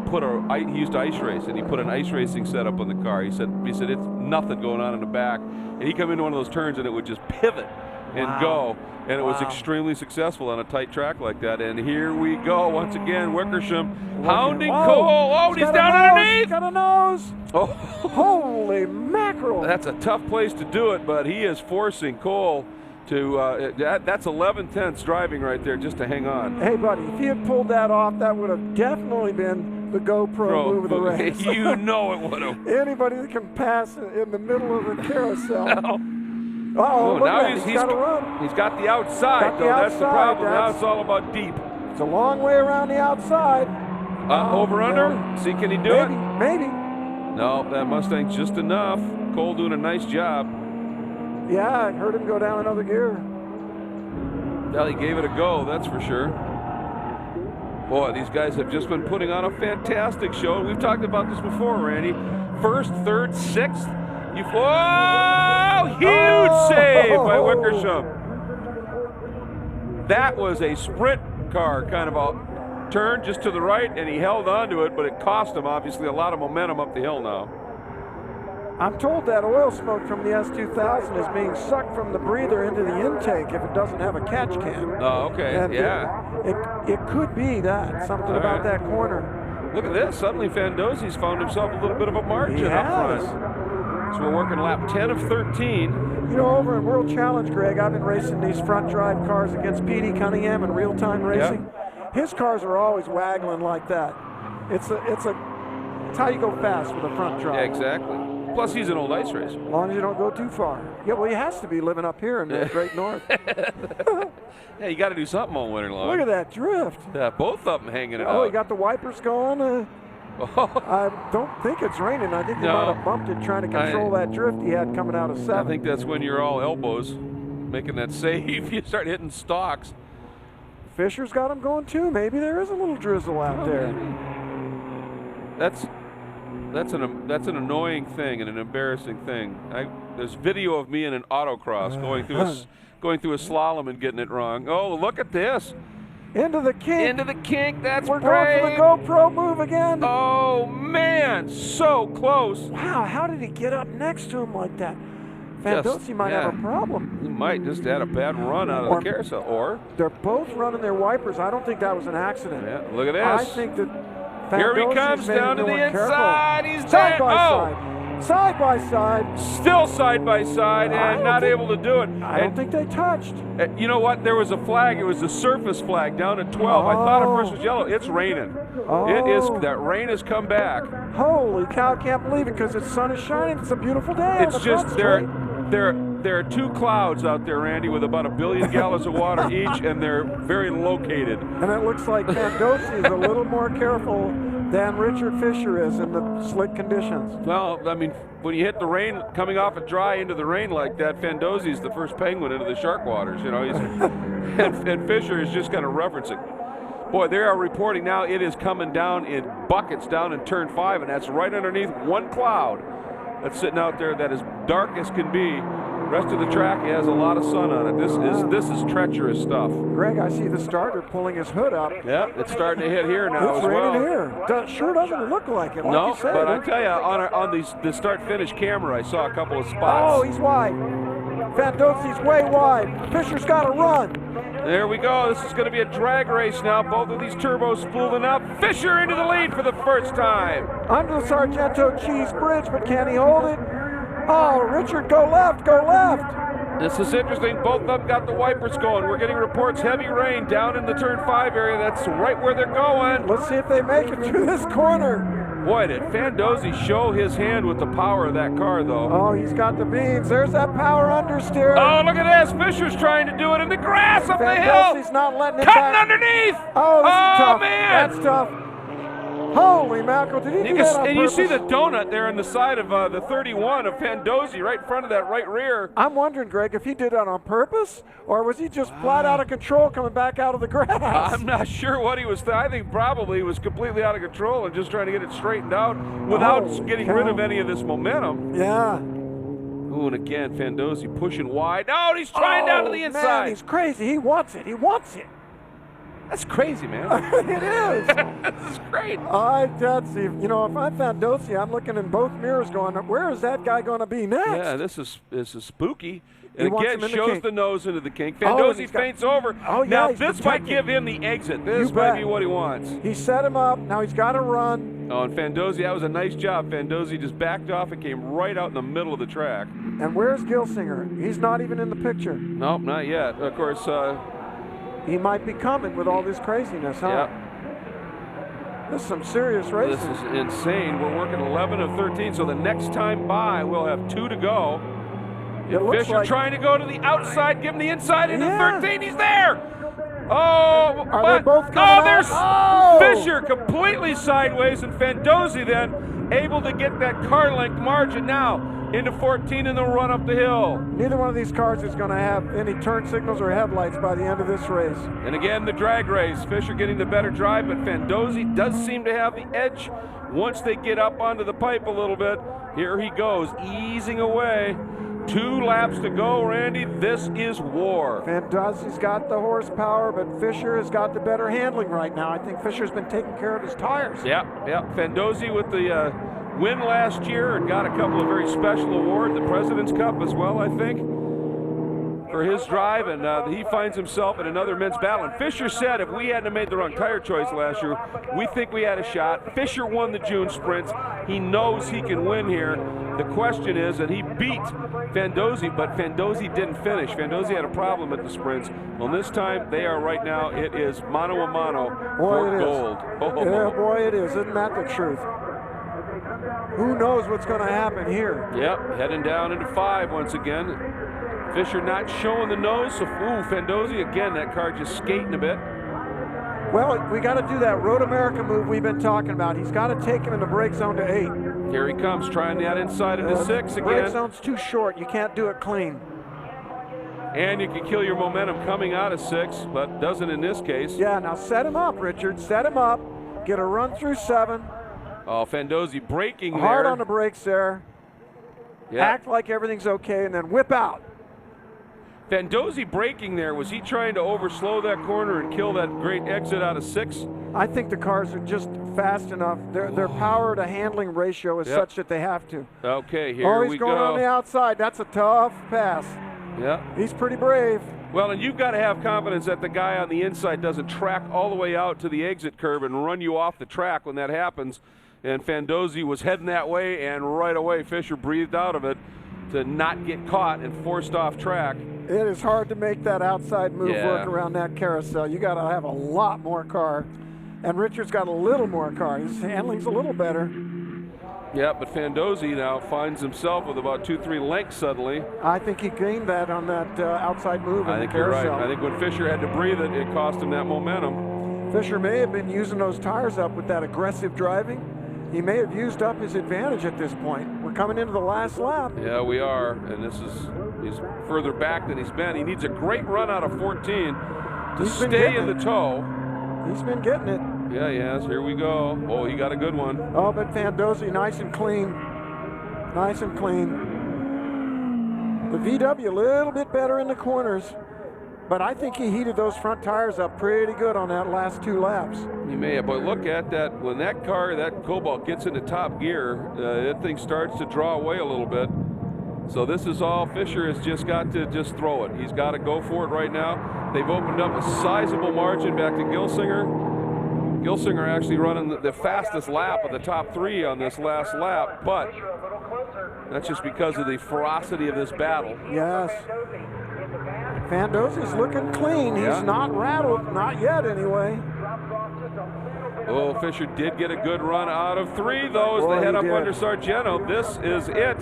Speaker 1: used ice race, and he put an ice racing setup on the car. He said it's nothing going on in the back, and he come into one of those turns and it would just pivot and go. And it was extremely successful on a tight track like that. And here we go once again. Wickersham hounding Cole. Oh, and he's down underneath.
Speaker 5: He's got a nose.
Speaker 1: Oh,
Speaker 5: holy mackerel!
Speaker 1: That's a tough place to do it, but he is forcing Cole to. That's 11/10 driving right there, just to hang on.
Speaker 5: Hey, buddy, if he had pulled that off, that would have definitely been the GoPro move of the race.
Speaker 1: You know it would have.
Speaker 5: Anybody that can pass in the middle of the carousel.
Speaker 1: Oh, now he's
Speaker 5: got to run.
Speaker 1: He's got the outside, though. That's the problem. Now it's all about deep.
Speaker 5: It's a long way around the outside.
Speaker 1: Over under? See, can he do it?
Speaker 5: Maybe.
Speaker 1: No, that Mustang's just enough. Cole doing a nice job.
Speaker 5: Yeah, I heard him go down another gear.
Speaker 1: Well, he gave it a go, that's for sure. Boy, these guys have just been putting on a fantastic show. We've talked about this before, Randy. First, third, sixth. Whoa! Huge save by Wickersham. That was a sprint car kind of a turn just to the right, and he held on to it, but it cost him, obviously, a lot of momentum up the hill now.
Speaker 5: I'm told that oil smoke from the S2000 is being sucked from the breather into the intake if it doesn't have a catch can.
Speaker 1: Oh, okay,
Speaker 5: and
Speaker 1: yeah.
Speaker 5: It could be that, something about that corner.
Speaker 1: Look at this. Suddenly Fandozzi's found himself a little bit of a margin up front. So we're working lap 10 of 13.
Speaker 5: You know, over in World Challenge, Greg, I've been racing these front drive cars against Petey Cunningham in real-time racing.
Speaker 1: Yep.
Speaker 5: His cars are always waggling like that. It's how you go fast with a front drive.
Speaker 1: Yeah, exactly. Plus, he's an old ice racer.
Speaker 5: As long as you don't go too far. Yeah, well, he has to be living up here in the Great North.
Speaker 1: Yeah, you got to do something all winter long.
Speaker 5: Look at that drift.
Speaker 1: Yeah, both of them hanging it out.
Speaker 5: Oh, he got the wipers going. I don't think it's raining. I think he might have bumped it trying to control that drift he had coming out of 7.
Speaker 1: I think that's when you're all elbows making that save. You start hitting stalks.
Speaker 5: Fisher's got him going too. Maybe there is a little drizzle out there.
Speaker 1: That's an annoying thing and an embarrassing thing. There's video of me in an autocross going through a slalom and getting it wrong. Oh, look at this.
Speaker 5: Into the kink.
Speaker 1: Into the kink. That's
Speaker 5: We're
Speaker 1: brave.
Speaker 5: going for the GoPro move again.
Speaker 1: Oh, man. So close.
Speaker 5: Wow, how did he get up next to him like that? Fandozzi might have a problem.
Speaker 1: He might just had a bad run out of the carousel. Or
Speaker 5: they're both running their wipers. I don't think that was an accident.
Speaker 1: Yeah, look at this.
Speaker 5: I think that
Speaker 1: here he comes down to the inside. He's
Speaker 5: side by side. Side by side.
Speaker 1: Still side by side and not able to do it.
Speaker 5: I don't think they touched.
Speaker 1: You know what? There was a flag. It was a surface flag down at 12. I thought at first it was yellow. It's raining. It is. That rain has come back.
Speaker 5: Holy cow! I can't believe it because the sun is shining. It's a beautiful day.
Speaker 1: It's just there are two clouds out there, Randy, with about 1 billion gallons of water each, and they're very located.
Speaker 5: And it looks like Fandozzi is a little more careful than Richard Fisher is in the slick conditions.
Speaker 1: Well, I mean, when you hit the rain, coming off it dry into the rain like that, Fandozzi's the first penguin into the shark waters. You know, and Fisher is just kind of referencing. Boy, they are reporting now it is coming down in buckets down in turn 5, and that's right underneath one cloud that's sitting out there that is dark as can be. Rest of the track has a lot of sun on it. This is treacherous stuff.
Speaker 5: Greg, I see the starter pulling his hood up.
Speaker 1: Yeah, it's starting to hit here now as well.
Speaker 5: It's raining here. Sure doesn't look like it.
Speaker 1: No, but I tell you, on the start-finish camera, I saw a couple of spots.
Speaker 5: Oh, he's wide. Fandozzi's way wide. Fisher's got to run.
Speaker 1: There we go. This is going to be a drag race now. Both of these turbos spooling up. Fisher into the lead for the first time.
Speaker 5: Under the Sargento Cheese Bridge, but can he hold it? Oh, Richard, go left, go left.
Speaker 1: This is interesting. Both of them got the wipers going. We're getting reports heavy rain down in the turn 5 area. That's right where they're going.
Speaker 5: Let's see if they make it through this corner.
Speaker 1: Boy, did Fandozzi show his hand with the power of that car, though.
Speaker 5: Oh, he's got the beans. There's that power understeer.
Speaker 1: Oh, look at this. Fisher's trying to do it in the grass up the hill.
Speaker 5: Fandozzi's not letting it
Speaker 1: Cutting
Speaker 5: back.
Speaker 1: underneath.
Speaker 5: Oh, this is tough.
Speaker 1: Man.
Speaker 5: That's tough. Holy mackerel, did he do that on
Speaker 1: And
Speaker 5: purpose?
Speaker 1: you see the donut there on the side of the 31 of Fandozzi right in front of that right rear.
Speaker 5: I'm wondering, Greg, if he did that on purpose, or was he just flat out of control coming back out of the grass?
Speaker 1: I'm not sure what he was I think probably he was completely out of control and just trying to get it straightened out without getting rid of any of this momentum.
Speaker 5: Yeah.
Speaker 1: Ooh, and again, Fandozzi pushing wide. Oh, he's trying down to the inside.
Speaker 5: Man, he's crazy. He wants it. He wants it.
Speaker 1: That's crazy, man.
Speaker 5: It is.
Speaker 1: This is great.
Speaker 5: You know, if I'm Fandozzi, I'm looking in both mirrors going, where is that guy going to be next?
Speaker 1: Yeah, this is spooky. And
Speaker 5: wants
Speaker 1: again,
Speaker 5: him in the
Speaker 1: shows
Speaker 5: kink.
Speaker 1: the nose into the kink.
Speaker 5: Oh, and
Speaker 1: Fandozzi
Speaker 5: he's got-
Speaker 1: feints over.
Speaker 5: Oh, yeah,
Speaker 1: now
Speaker 5: he's
Speaker 1: this might
Speaker 5: protecting.
Speaker 1: give him the exit. This
Speaker 5: You
Speaker 1: might
Speaker 5: bet.
Speaker 1: be what he wants.
Speaker 5: He set him up. Now he's got to run.
Speaker 1: Oh, and Fandozzi, that was a nice job. Fandozzi just backed off and came right out in the middle of the track.
Speaker 5: And where's Gilsinger? He's not even in the picture.
Speaker 1: Nope, not yet. Of course,
Speaker 5: He might be coming with all this craziness, huh?
Speaker 1: yeah.
Speaker 5: This is some serious racing.
Speaker 1: This is insane. We're working 11 of 13, so the next time by, we'll have 2 to go.
Speaker 5: It looks
Speaker 1: Fisher
Speaker 5: like-
Speaker 1: trying to go to the outside, give him the inside into
Speaker 5: Yeah.
Speaker 1: 13. He's there. Oh,
Speaker 5: Are they both coming out?
Speaker 1: there's
Speaker 5: Oh!
Speaker 1: Fisher completely sideways, and Fandozzi then able to get that car length margin now into 14 in the run up the hill.
Speaker 5: Neither one of these cars is going to have any turn signals or headlights by the end of this race.
Speaker 1: And again, the drag race. Fisher getting the better drive, but Fandozzi does seem to have the edge once they get up onto the pipe a little bit. Here he goes, easing away. 2 laps to go, Randy. This is war.
Speaker 5: Fandozzi's got the horsepower, but Fisher has got the better handling right now. I think Fisher's been taking care of his tires.
Speaker 1: Yeah. Fandozzi with the win last year and got a couple of very special awards, the President's Cup as well, I think, for his drive, and he finds himself in another men's battle. And Fisher said if we hadn't made the wrong tire choice last year, we think we had a shot. Fisher won the June sprints. He knows he can win here. The question is, and he beat Fandozzi, but Fandozzi didn't finish. Fandozzi had a problem at the sprints. Well, this time they are right now, it is mano a mano for
Speaker 5: Boy, it is.
Speaker 1: gold. Oh.
Speaker 5: Yeah, boy, it is. Isn't that the truth? Who knows what's going to happen here?
Speaker 1: Yep, heading down into 5 once again. Fisher not showing the nose, so Fandozzi again, that car just skating a bit.
Speaker 5: Well, we got to do that Road America move we've been talking about. He's got to take him in the brake zone to 8.
Speaker 1: Here he comes, trying that inside into 6
Speaker 5: Brake
Speaker 1: again.
Speaker 5: zone's too short. You can't do it clean.
Speaker 1: And you can kill your momentum coming out of 6, but doesn't in this case.
Speaker 5: Yeah, now set him up, Richard. Set him up. Get a run through 7.
Speaker 1: Oh, Fandozzi braking
Speaker 5: Hard
Speaker 1: there.
Speaker 5: on the brakes there.
Speaker 1: Yeah.
Speaker 5: Act like everything's okay, and then whip out.
Speaker 1: Fandozzi braking there. Was he trying to overslow that corner and kill that great exit out of 6?
Speaker 5: I think the cars are just fast enough. Their power to handling ratio is such that they have to.
Speaker 1: Okay, here
Speaker 5: He's
Speaker 1: we
Speaker 5: going
Speaker 1: go.
Speaker 5: on the outside. That's a tough pass.
Speaker 1: Yeah.
Speaker 5: He's pretty brave.
Speaker 1: Well, and you've got to have confidence that the guy on the inside doesn't track all the way out to the exit curve and run you off the track when that happens. And Fandozzi was heading that way, and right away Fisher breathed out of it to not get caught and forced off track.
Speaker 5: It is hard to make that outside move work around that carousel. You got to have a lot more car. And Richard's got a little more car. His handling's a little better.
Speaker 1: Yeah, but Fandozzi now finds himself with about 2-3 lengths suddenly.
Speaker 5: I think he gained that on that outside move in
Speaker 1: I
Speaker 5: the
Speaker 1: think you're right.
Speaker 5: carousel.
Speaker 1: I think when Fisher had to breathe it, it cost him that momentum.
Speaker 5: Fisher may have been using those tires up with that aggressive driving. He may have used up his advantage at this point. We're coming into the last lap.
Speaker 1: Yeah, we are, and he's further back than he's been. He needs a great run out of 14 to stay in the tow.
Speaker 5: He's been getting it.
Speaker 1: Yeah, he has. Here we go. Oh, he got a good one.
Speaker 5: Oh, but Fandozzi, nice and clean. Nice and clean. The VW a little bit better in the corners, but I think he heated those front tires up pretty good on that last 2 laps.
Speaker 1: He may have, but look at that. When that car, that Cobalt, gets into top gear, that thing starts to draw away a little bit. So this is all Fisher has just got to just throw it. He's got to go for it right now. They've opened up a sizable margin back to Gilsinger. Gilsinger actually running the fastest lap of the top 3 on this last lap, but that's just because of the ferocity of this battle.
Speaker 5: Yes. Fandozzi's looking clean.
Speaker 1: Yeah.
Speaker 5: He's not rattled, not yet anyway.
Speaker 1: Oh, Fisher did get a good run out of 3, though, as
Speaker 5: Boy,
Speaker 1: they head
Speaker 5: he
Speaker 1: up
Speaker 5: did.
Speaker 1: under Sargento. This is it.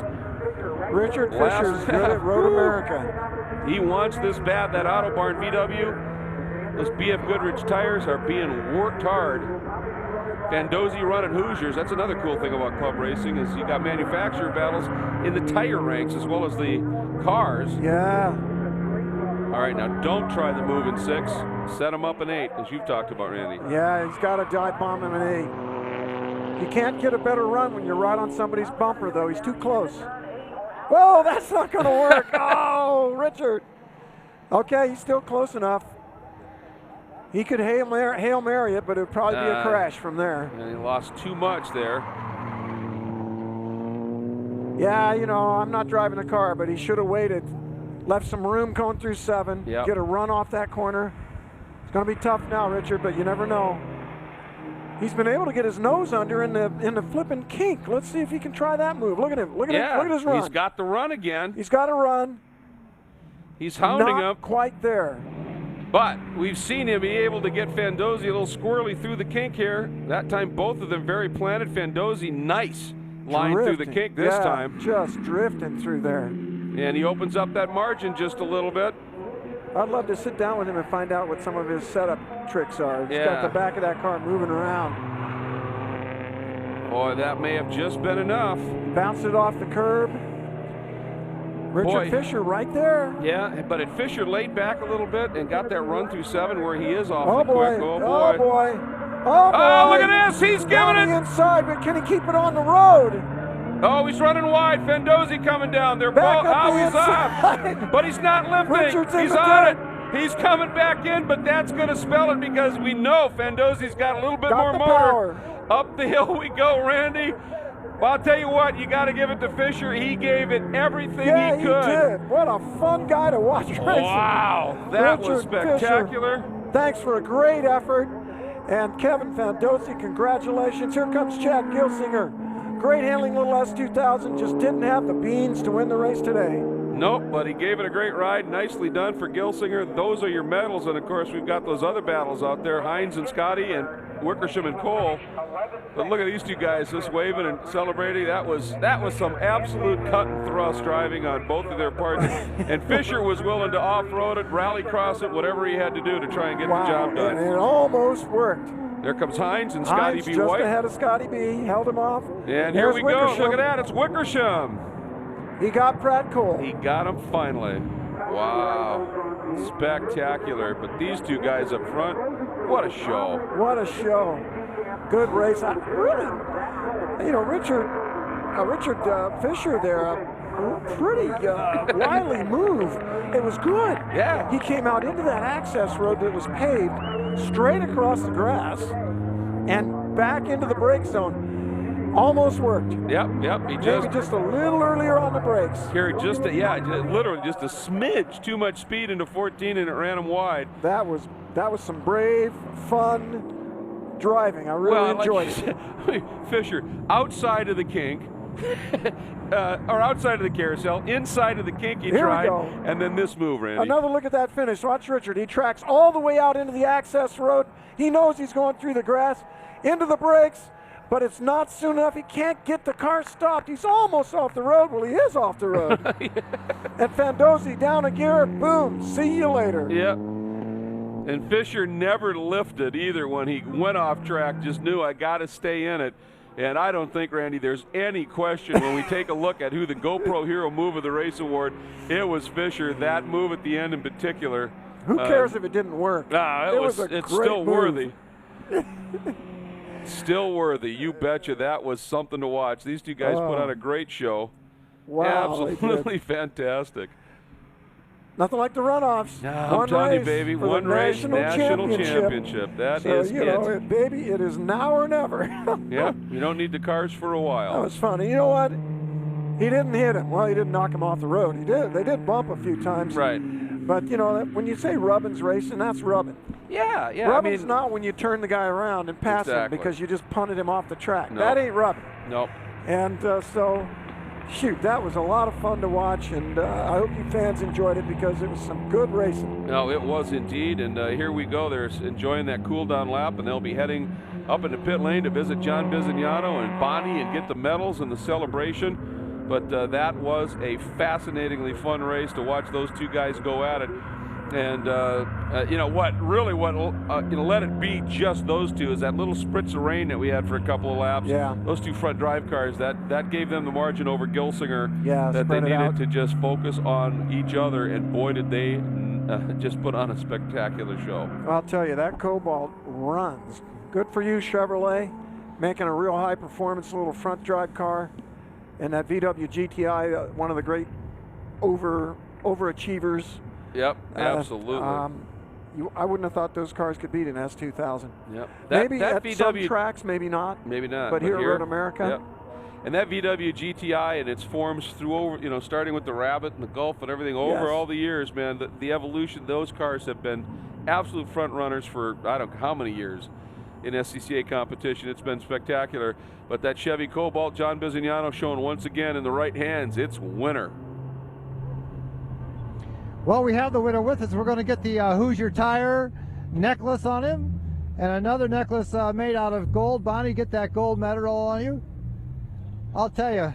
Speaker 5: Richard
Speaker 1: Last
Speaker 5: Fisher's good at Road America.
Speaker 1: He wants this bad. That Auto Barn VW, those BF Goodrich tires are being worked hard. Fandozzi running Hoosiers. That's another cool thing about club racing is you got manufacturer battles in the tire ranks as well as the cars.
Speaker 5: Yeah.
Speaker 1: All right, now don't try the move in 6. Set him up in 8, as you've talked about, Randy.
Speaker 5: Yeah, he's got to dive bomb him in 8. You can't get a better run when you're right on somebody's bumper, though. He's too close. Whoa, that's not going to work. Oh, Richard. Okay, he's still close enough. He could Hail Mary it, but it would probably be a crash from there.
Speaker 1: And he lost too much there.
Speaker 5: Yeah, you know, I'm not driving the car, but he should have waited Left some room going through 7.
Speaker 1: Yep.
Speaker 5: Get a run off that corner. It's going to be tough now, Richard, but you never know. He's been able to get his nose under in the flipping kink. Let's see if he can try that move. Look at him. Look at him. Look at his run.
Speaker 1: He's got the run again.
Speaker 5: He's got a run.
Speaker 1: He's hounding
Speaker 5: Not
Speaker 1: him.
Speaker 5: quite there.
Speaker 1: But we've seen him be able to get Fandozzi a little squirrely through the kink here. That time, both of them very planted. Fandozzi, nice line through the kink this time.
Speaker 5: Just drifting through there.
Speaker 1: And he opens up that margin just a little bit.
Speaker 5: I'd love to sit down with him and find out what some of his setup tricks are. He's got the back of that car moving around.
Speaker 1: Boy, that may have just been enough.
Speaker 5: Bounced it off the curb. Richard Fisher right there.
Speaker 1: Yeah, but Fisher laid back a little bit and got that run through 7 where he is off
Speaker 5: Oh
Speaker 1: the
Speaker 5: boy.
Speaker 1: quick. Oh boy.
Speaker 5: Oh boy. Oh boy.
Speaker 1: Oh, look at this. He's
Speaker 5: Down
Speaker 1: giving
Speaker 5: the
Speaker 1: it.
Speaker 5: inside, but can he keep it on the road?
Speaker 1: Oh, he's running wide. Fandozzi coming down. They're
Speaker 5: Back
Speaker 1: both.
Speaker 5: up the
Speaker 1: Oh, he's
Speaker 5: inside.
Speaker 1: up. But he's not limping.
Speaker 5: Richard's in
Speaker 1: He's
Speaker 5: the
Speaker 1: on
Speaker 5: dirt.
Speaker 1: it. He's coming back in, but that's going to spell it because we know Fandozzi's got a little bit
Speaker 5: Got
Speaker 1: more
Speaker 5: the
Speaker 1: motor.
Speaker 5: power.
Speaker 1: Up the hill we go, Randy. Well, I'll tell you what, you got to give it to Fisher. He gave it everything
Speaker 5: Yeah,
Speaker 1: he could.
Speaker 5: did. What a fun guy to watch racing.
Speaker 1: Wow, that was
Speaker 5: Richard
Speaker 1: spectacular.
Speaker 5: Fisher, thanks for a great effort. And Kevin Fandozzi, congratulations. Here comes Chad Gilsinger. Great handling, little S2000. Just didn't have the beans to win the race today.
Speaker 1: Nope, but he gave it a great ride. Nicely done for Gilsinger. Those are your medals, and of course we've got those other battles out there, Hines and Scotty and Wickersham and Cole. But look at these two guys just waving and celebrating. That was some absolute cut and thrust driving on both of their parts. And Fisher was willing to off-road it, rally cross it, whatever he had to do to try and get the job done.
Speaker 5: And it almost worked.
Speaker 1: There comes Hines and Scotty
Speaker 5: Hines
Speaker 1: B.
Speaker 5: just
Speaker 1: White.
Speaker 5: ahead of Scotty B. Held him off.
Speaker 1: And here we go.
Speaker 5: Wickersham.
Speaker 1: Look at that. It's Wickersham.
Speaker 5: He got Pratt Cole.
Speaker 1: He got him finally. Wow. Spectacular. But these two guys up front, what a show.
Speaker 5: What a show. Good race. Really, you know, Richard Fisher there, pretty wily move. It was good.
Speaker 1: Yeah.
Speaker 5: He came out into that access road that was paved straight across the grass and back into the brake zone. Almost worked.
Speaker 1: Yep. He
Speaker 5: Maybe just a little earlier on the brakes.
Speaker 1: carried literally just a smidge too much speed into 14, and it ran him wide.
Speaker 5: That was some brave, fun driving. I really enjoyed it.
Speaker 1: Fisher, outside of the kink, or outside of the carousel, inside of the kink he
Speaker 5: Here we
Speaker 1: tried,
Speaker 5: go.
Speaker 1: and then this move, Randy.
Speaker 5: Another look at that finish. Watch Richard. He tracks all the way out into the access road. He knows he's going through the grass, into the brakes, but it's not soon enough. He can't get the car stopped. He's almost off the road. Well, he is off the road. And Fandozzi down a gear. Boom. See you later.
Speaker 1: Yep. And Fisher never lifted either when he went off track, just knew I got to stay in it. And I don't think, Randy, there's any question when we take a look at who the GoPro Hero Move of the Race Award, it was Fisher, that move at the end in particular.
Speaker 5: Who cares if it didn't work?
Speaker 1: It's still worthy. Still worthy, you betcha. That was something to watch. These two guys put on a great show.
Speaker 5: Wow.
Speaker 1: Absolutely fantastic.
Speaker 5: Nothing like the runoffs.
Speaker 1: No, I'm telling you, baby,
Speaker 5: for
Speaker 1: one
Speaker 5: the
Speaker 1: race, national championship. That
Speaker 5: so,
Speaker 1: is
Speaker 5: you know, baby, it is now or never.
Speaker 1: Yeah, you don't need the cars for a while.
Speaker 5: That was funny. You know what? He didn't hit him. Well, he didn't knock him off the road. He did. They did bump a few times.
Speaker 1: Right.
Speaker 5: But, you know, when you say rubbin's racing, that's rubbing.
Speaker 1: Yeah.
Speaker 5: Rubbin's not when you turn the guy around and pass him because you just punted him off the track.
Speaker 1: No.
Speaker 5: That ain't rubbing.
Speaker 1: Nope.
Speaker 5: And so, shoot, that was a lot of fun to watch, and I hope you fans enjoyed it because it was some good racing.
Speaker 1: No, it was indeed, and here we go. They're enjoying that cool-down lap, and they'll be heading up into pit lane to visit John Bizignano and Bonnie and get the medals and the celebration. But that was a fascinatingly fun race to watch those two guys go at it. And you know what let it be just those two is that little spritz of rain that we had for a couple of laps.
Speaker 5: Yeah.
Speaker 1: Those two front drive cars, that gave them the margin over Gilsinger
Speaker 5: Yeah,
Speaker 1: that they
Speaker 5: spread it
Speaker 1: needed
Speaker 5: out.
Speaker 1: to just focus on each other. And boy, did they just put on a spectacular show.
Speaker 5: I'll tell you, that Cobalt runs. Good for you, Chevrolet, making a real high-performance little front drive car. And that VW GTI, one of the great overachievers.
Speaker 1: Yep, absolutely.
Speaker 5: I wouldn't have thought those cars could beat an S2000.
Speaker 1: Yep.
Speaker 5: Maybe at some tracks, maybe not.
Speaker 1: Maybe not.
Speaker 5: But here at Road America.
Speaker 1: Yep. And that VW GTI and its forms through over, starting with the Rabbit and the Gulf and everything over all the years, man, the evolution, those cars have been absolute front runners for I don't know how many years in SCCA competition. It's been spectacular. But that Chevy Cobalt, John Bizignano showing once again in the right hands, it's winner.
Speaker 4: Well, we have the winner with us. We're going to get the Hoosier Tire necklace on him and another necklace made out of gold. Bonnie, get that gold medal on you. I'll tell you,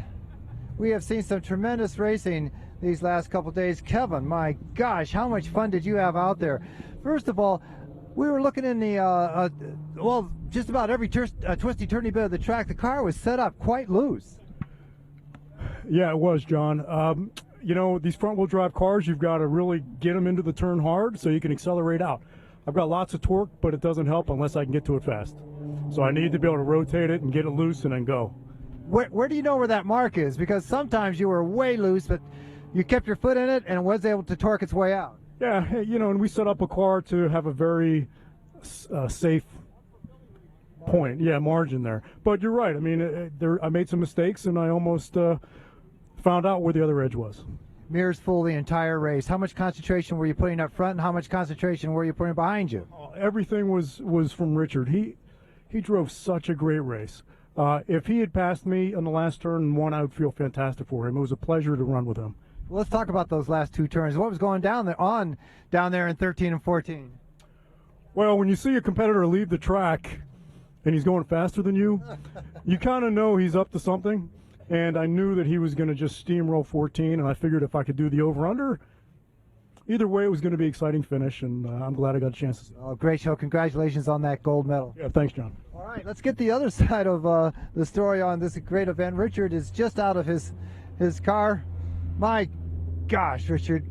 Speaker 4: we have seen some tremendous racing these last couple days. Kevin, my gosh, how much fun did you have out there? First of all, we were looking in the, just about every twisty-turny bit of the track. The car was set up quite loose.
Speaker 9: Yeah, it was, John. These front-wheel drive cars, you've got to really get them into the turn hard so you can accelerate out. I've got lots of torque, but it doesn't help unless I can get to it fast. So I need to be able to rotate it and get it loose and then go.
Speaker 4: Where do you know where that mark is? Because sometimes you were way loose, but you kept your foot in it and it was able to torque its way out.
Speaker 9: Yeah, and we set up a car to have a very safe point, margin there. But you're right. I mean, I made some mistakes, and I almost found out where the other edge was.
Speaker 4: Mirrors full the entire race. How much concentration were you putting up front, and how much concentration were you putting behind you?
Speaker 9: Everything was from Richard. He drove such a great race. If he had passed me on the last turn and won, I would feel fantastic for him. It was a pleasure to run with him.
Speaker 4: Well, let's talk about those last two turns. What was going down there in 13 and 14?
Speaker 9: Well, when you see a competitor leave the track and he's going faster than you, you kind of know he's up to something. And I knew that he was going to just steamroll 14, and I figured if I could do the over-under, either way it was going to be an exciting finish, and I'm glad I got a chance to see it.
Speaker 4: Oh, great show. Congratulations on that gold medal.
Speaker 9: Yeah, thanks, John.
Speaker 4: All right, let's get the other side of the story on this great event. Richard is just out of his car. My gosh, Richard,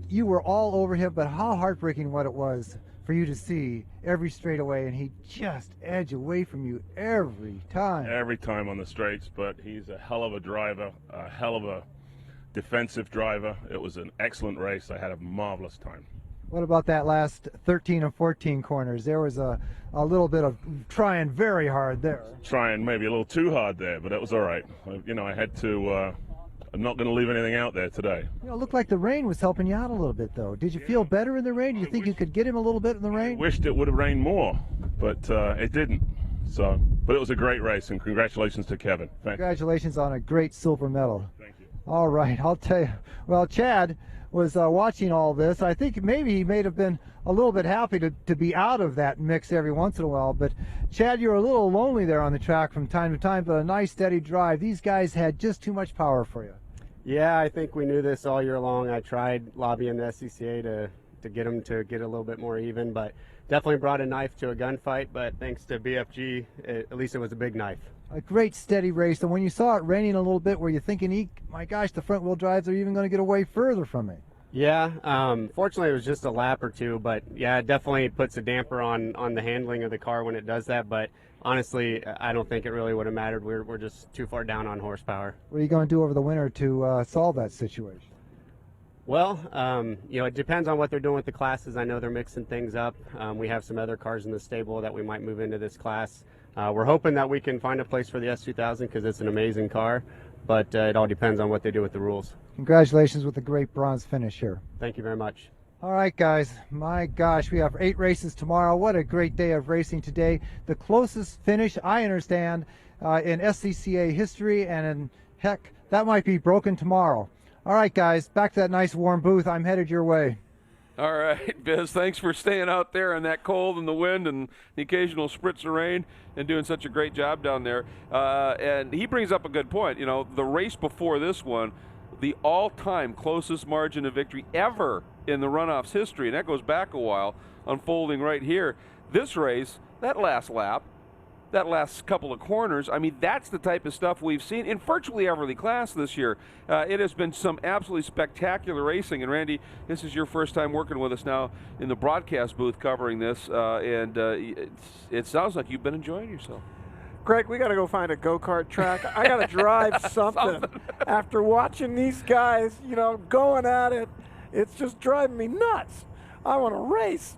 Speaker 4: you were all over him, but how heartbreaking what it was for you to see every straightaway, and he just edged away from you every time.
Speaker 11: Every time on the straights, but he's a hell of a driver, a hell of a defensive driver. It was an excellent race. I had a marvelous time.
Speaker 4: What about that last 13 and 14 corners? There was a little bit of trying very hard there.
Speaker 11: Trying maybe a little too hard there, but it was all right. I had to, I'm not going to leave anything out there today.
Speaker 4: It looked like the rain was helping you out a little bit, though. Did you feel better in the rain? Do you think you could get him a little bit in the rain?
Speaker 11: I wished it would have rained more, but it didn't. But it was a great race, and congratulations to Kevin.
Speaker 4: Congratulations on a great silver medal.
Speaker 11: Thank you.
Speaker 4: All right, I'll tell you. Well, Chad was watching all this. I think maybe he may have been a little bit happy to be out of that mix every once in a while. But, Chad, you're a little lonely there on the track from time to time, but a nice, steady drive. These guys had just too much power for you.
Speaker 12: Yeah, I think we knew this all year long. I tried lobbying the SCCA to get them to get a little bit more even, but definitely brought a knife to a gunfight. But thanks to BFG, at least it was a big knife.
Speaker 4: A great steady race. And when you saw it raining a little bit, were you thinking, my gosh, the front wheel drives are even going to get away further from me?
Speaker 12: Yeah, fortunately it was just a lap or two, but yeah, it definitely puts a damper on the handling of the car when it does that. But honestly, I don't think it really would have mattered. We're just too far down on horsepower.
Speaker 4: What are you going to do over the winter to solve that situation?
Speaker 12: Well, it depends on what they're doing with the classes. I know they're mixing things up. We have some other cars in the stable that we might move into this class. We're hoping that we can find a place for the S2000 because it's an amazing car, but it all depends on what they do with the rules.
Speaker 4: Congratulations with the great bronze finish here.
Speaker 12: Thank you very much.
Speaker 4: All right, guys. My gosh, we have 8 races tomorrow. What a great day of racing today. The closest finish, I understand, in SCCA history, and heck, that might be broken tomorrow. All right, guys, back to that nice warm booth. I'm headed your way.
Speaker 1: All right, Biz, thanks for staying out there in that cold and the wind and the occasional spritz of rain and doing such a great job down there. And he brings up a good point. The race before this one, the all-time closest margin of victory ever in the Runoffs history, and that goes back a while, unfolding right here. This race, that last lap, that last couple of corners, I mean, that's the type of stuff we've seen in virtually every class this year. It has been some absolutely spectacular racing. And Randy, this is your first time working with us now in the broadcast booth covering this, and it sounds like you've been enjoying yourself.
Speaker 5: Greg, we got to go find a go-kart track. I got to drive something. After watching these guys, going at it, it's just driving me nuts. I want to race.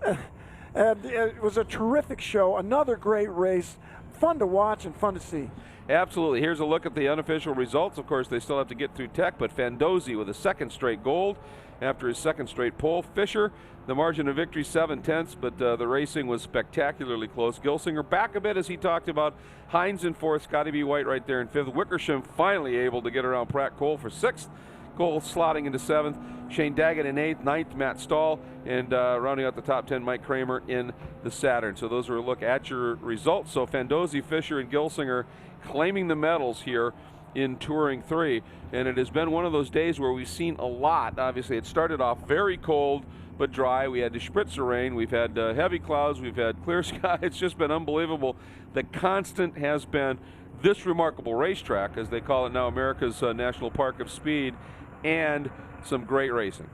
Speaker 5: And it was a terrific show, another great race. fun to watch and fun to see.
Speaker 1: Absolutely. Here's a look at the unofficial results. Of course, they still have to get through Tech, but Fandozzi with a second straight gold after his second straight pole. Fisher, the margin of victory 7/10, but the racing was spectacularly close. Gilsinger back a bit, as he talked about. Hines in fourth, Scotty B. White right there in fifth. Wickersham finally able to get around Pratt Cole for sixth. Cole slotting into seventh. Shane Daggett in eighth. Ninth, Matt Stahl. And rounding out the top 10, Mike Kramer in the Saturn. So those are a look at your results. So Fandozzi, Fisher, and Gilsinger claiming the medals here in Touring 3. And it has been one of those days where we've seen a lot. Obviously, it started off very cold but dry. We had the spritzer rain. We've had heavy clouds. We've had clear sky. It's just been unbelievable. The constant has been this remarkable racetrack, as they call it now, America's National Park of Speed, and some great racing.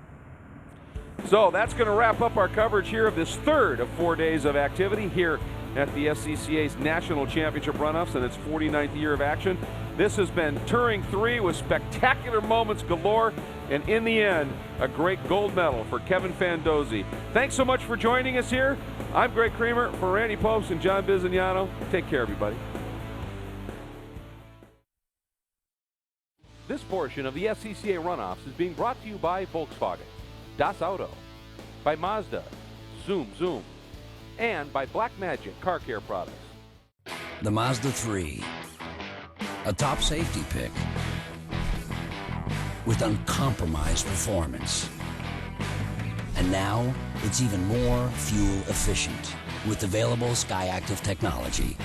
Speaker 1: So that's going to wrap up our coverage here of this third of 4 days of activity here at the SCCA's National Championship Runoffs in its 49th year of action. This has been Touring 3 with spectacular moments galore, and in the end, a great gold medal for Kevin Fandozzi. Thanks so much for joining us here. I'm Greg Kramer for Randy Popes and John Bizignano. Take care, everybody. This portion of the SCCA Runoffs is being brought to you by Volkswagen, Das Auto, by Mazda, Zoom Zoom, and by Blackmagic Car Care Products.
Speaker 6: The Mazda 3, a top safety pick with uncompromised performance. And now it's even more fuel efficient with available SCCA technology.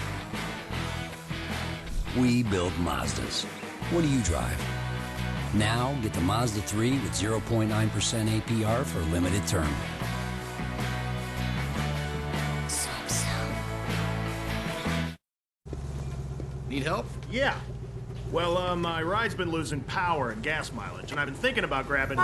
Speaker 6: We build Mazdas. What do you drive? Now get the Mazda 3 with 0.9% APR for a limited term.
Speaker 7: Need help?
Speaker 8: Yeah. Well, my ride's been losing power and gas mileage, and I've been thinking about grabbing...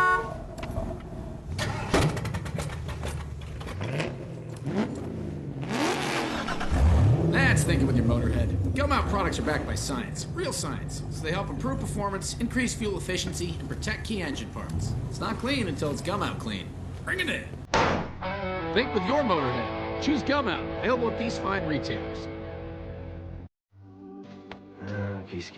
Speaker 7: That's thinking with your motorhead. Gummout products are backed by science, real science. So they help improve performance, increase fuel efficiency, and protect key engine parts. It's not clean until it's Gummout clean. Bring it in. Think with your motorhead. Choose Gummout, available at these fine retailers.
Speaker 10: Keys.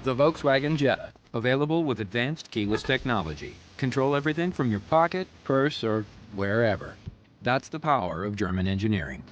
Speaker 10: The Volkswagen Jetta, available with advanced keyless technology. Control everything from your pocket, purse, or wherever. That's the power of German engineering.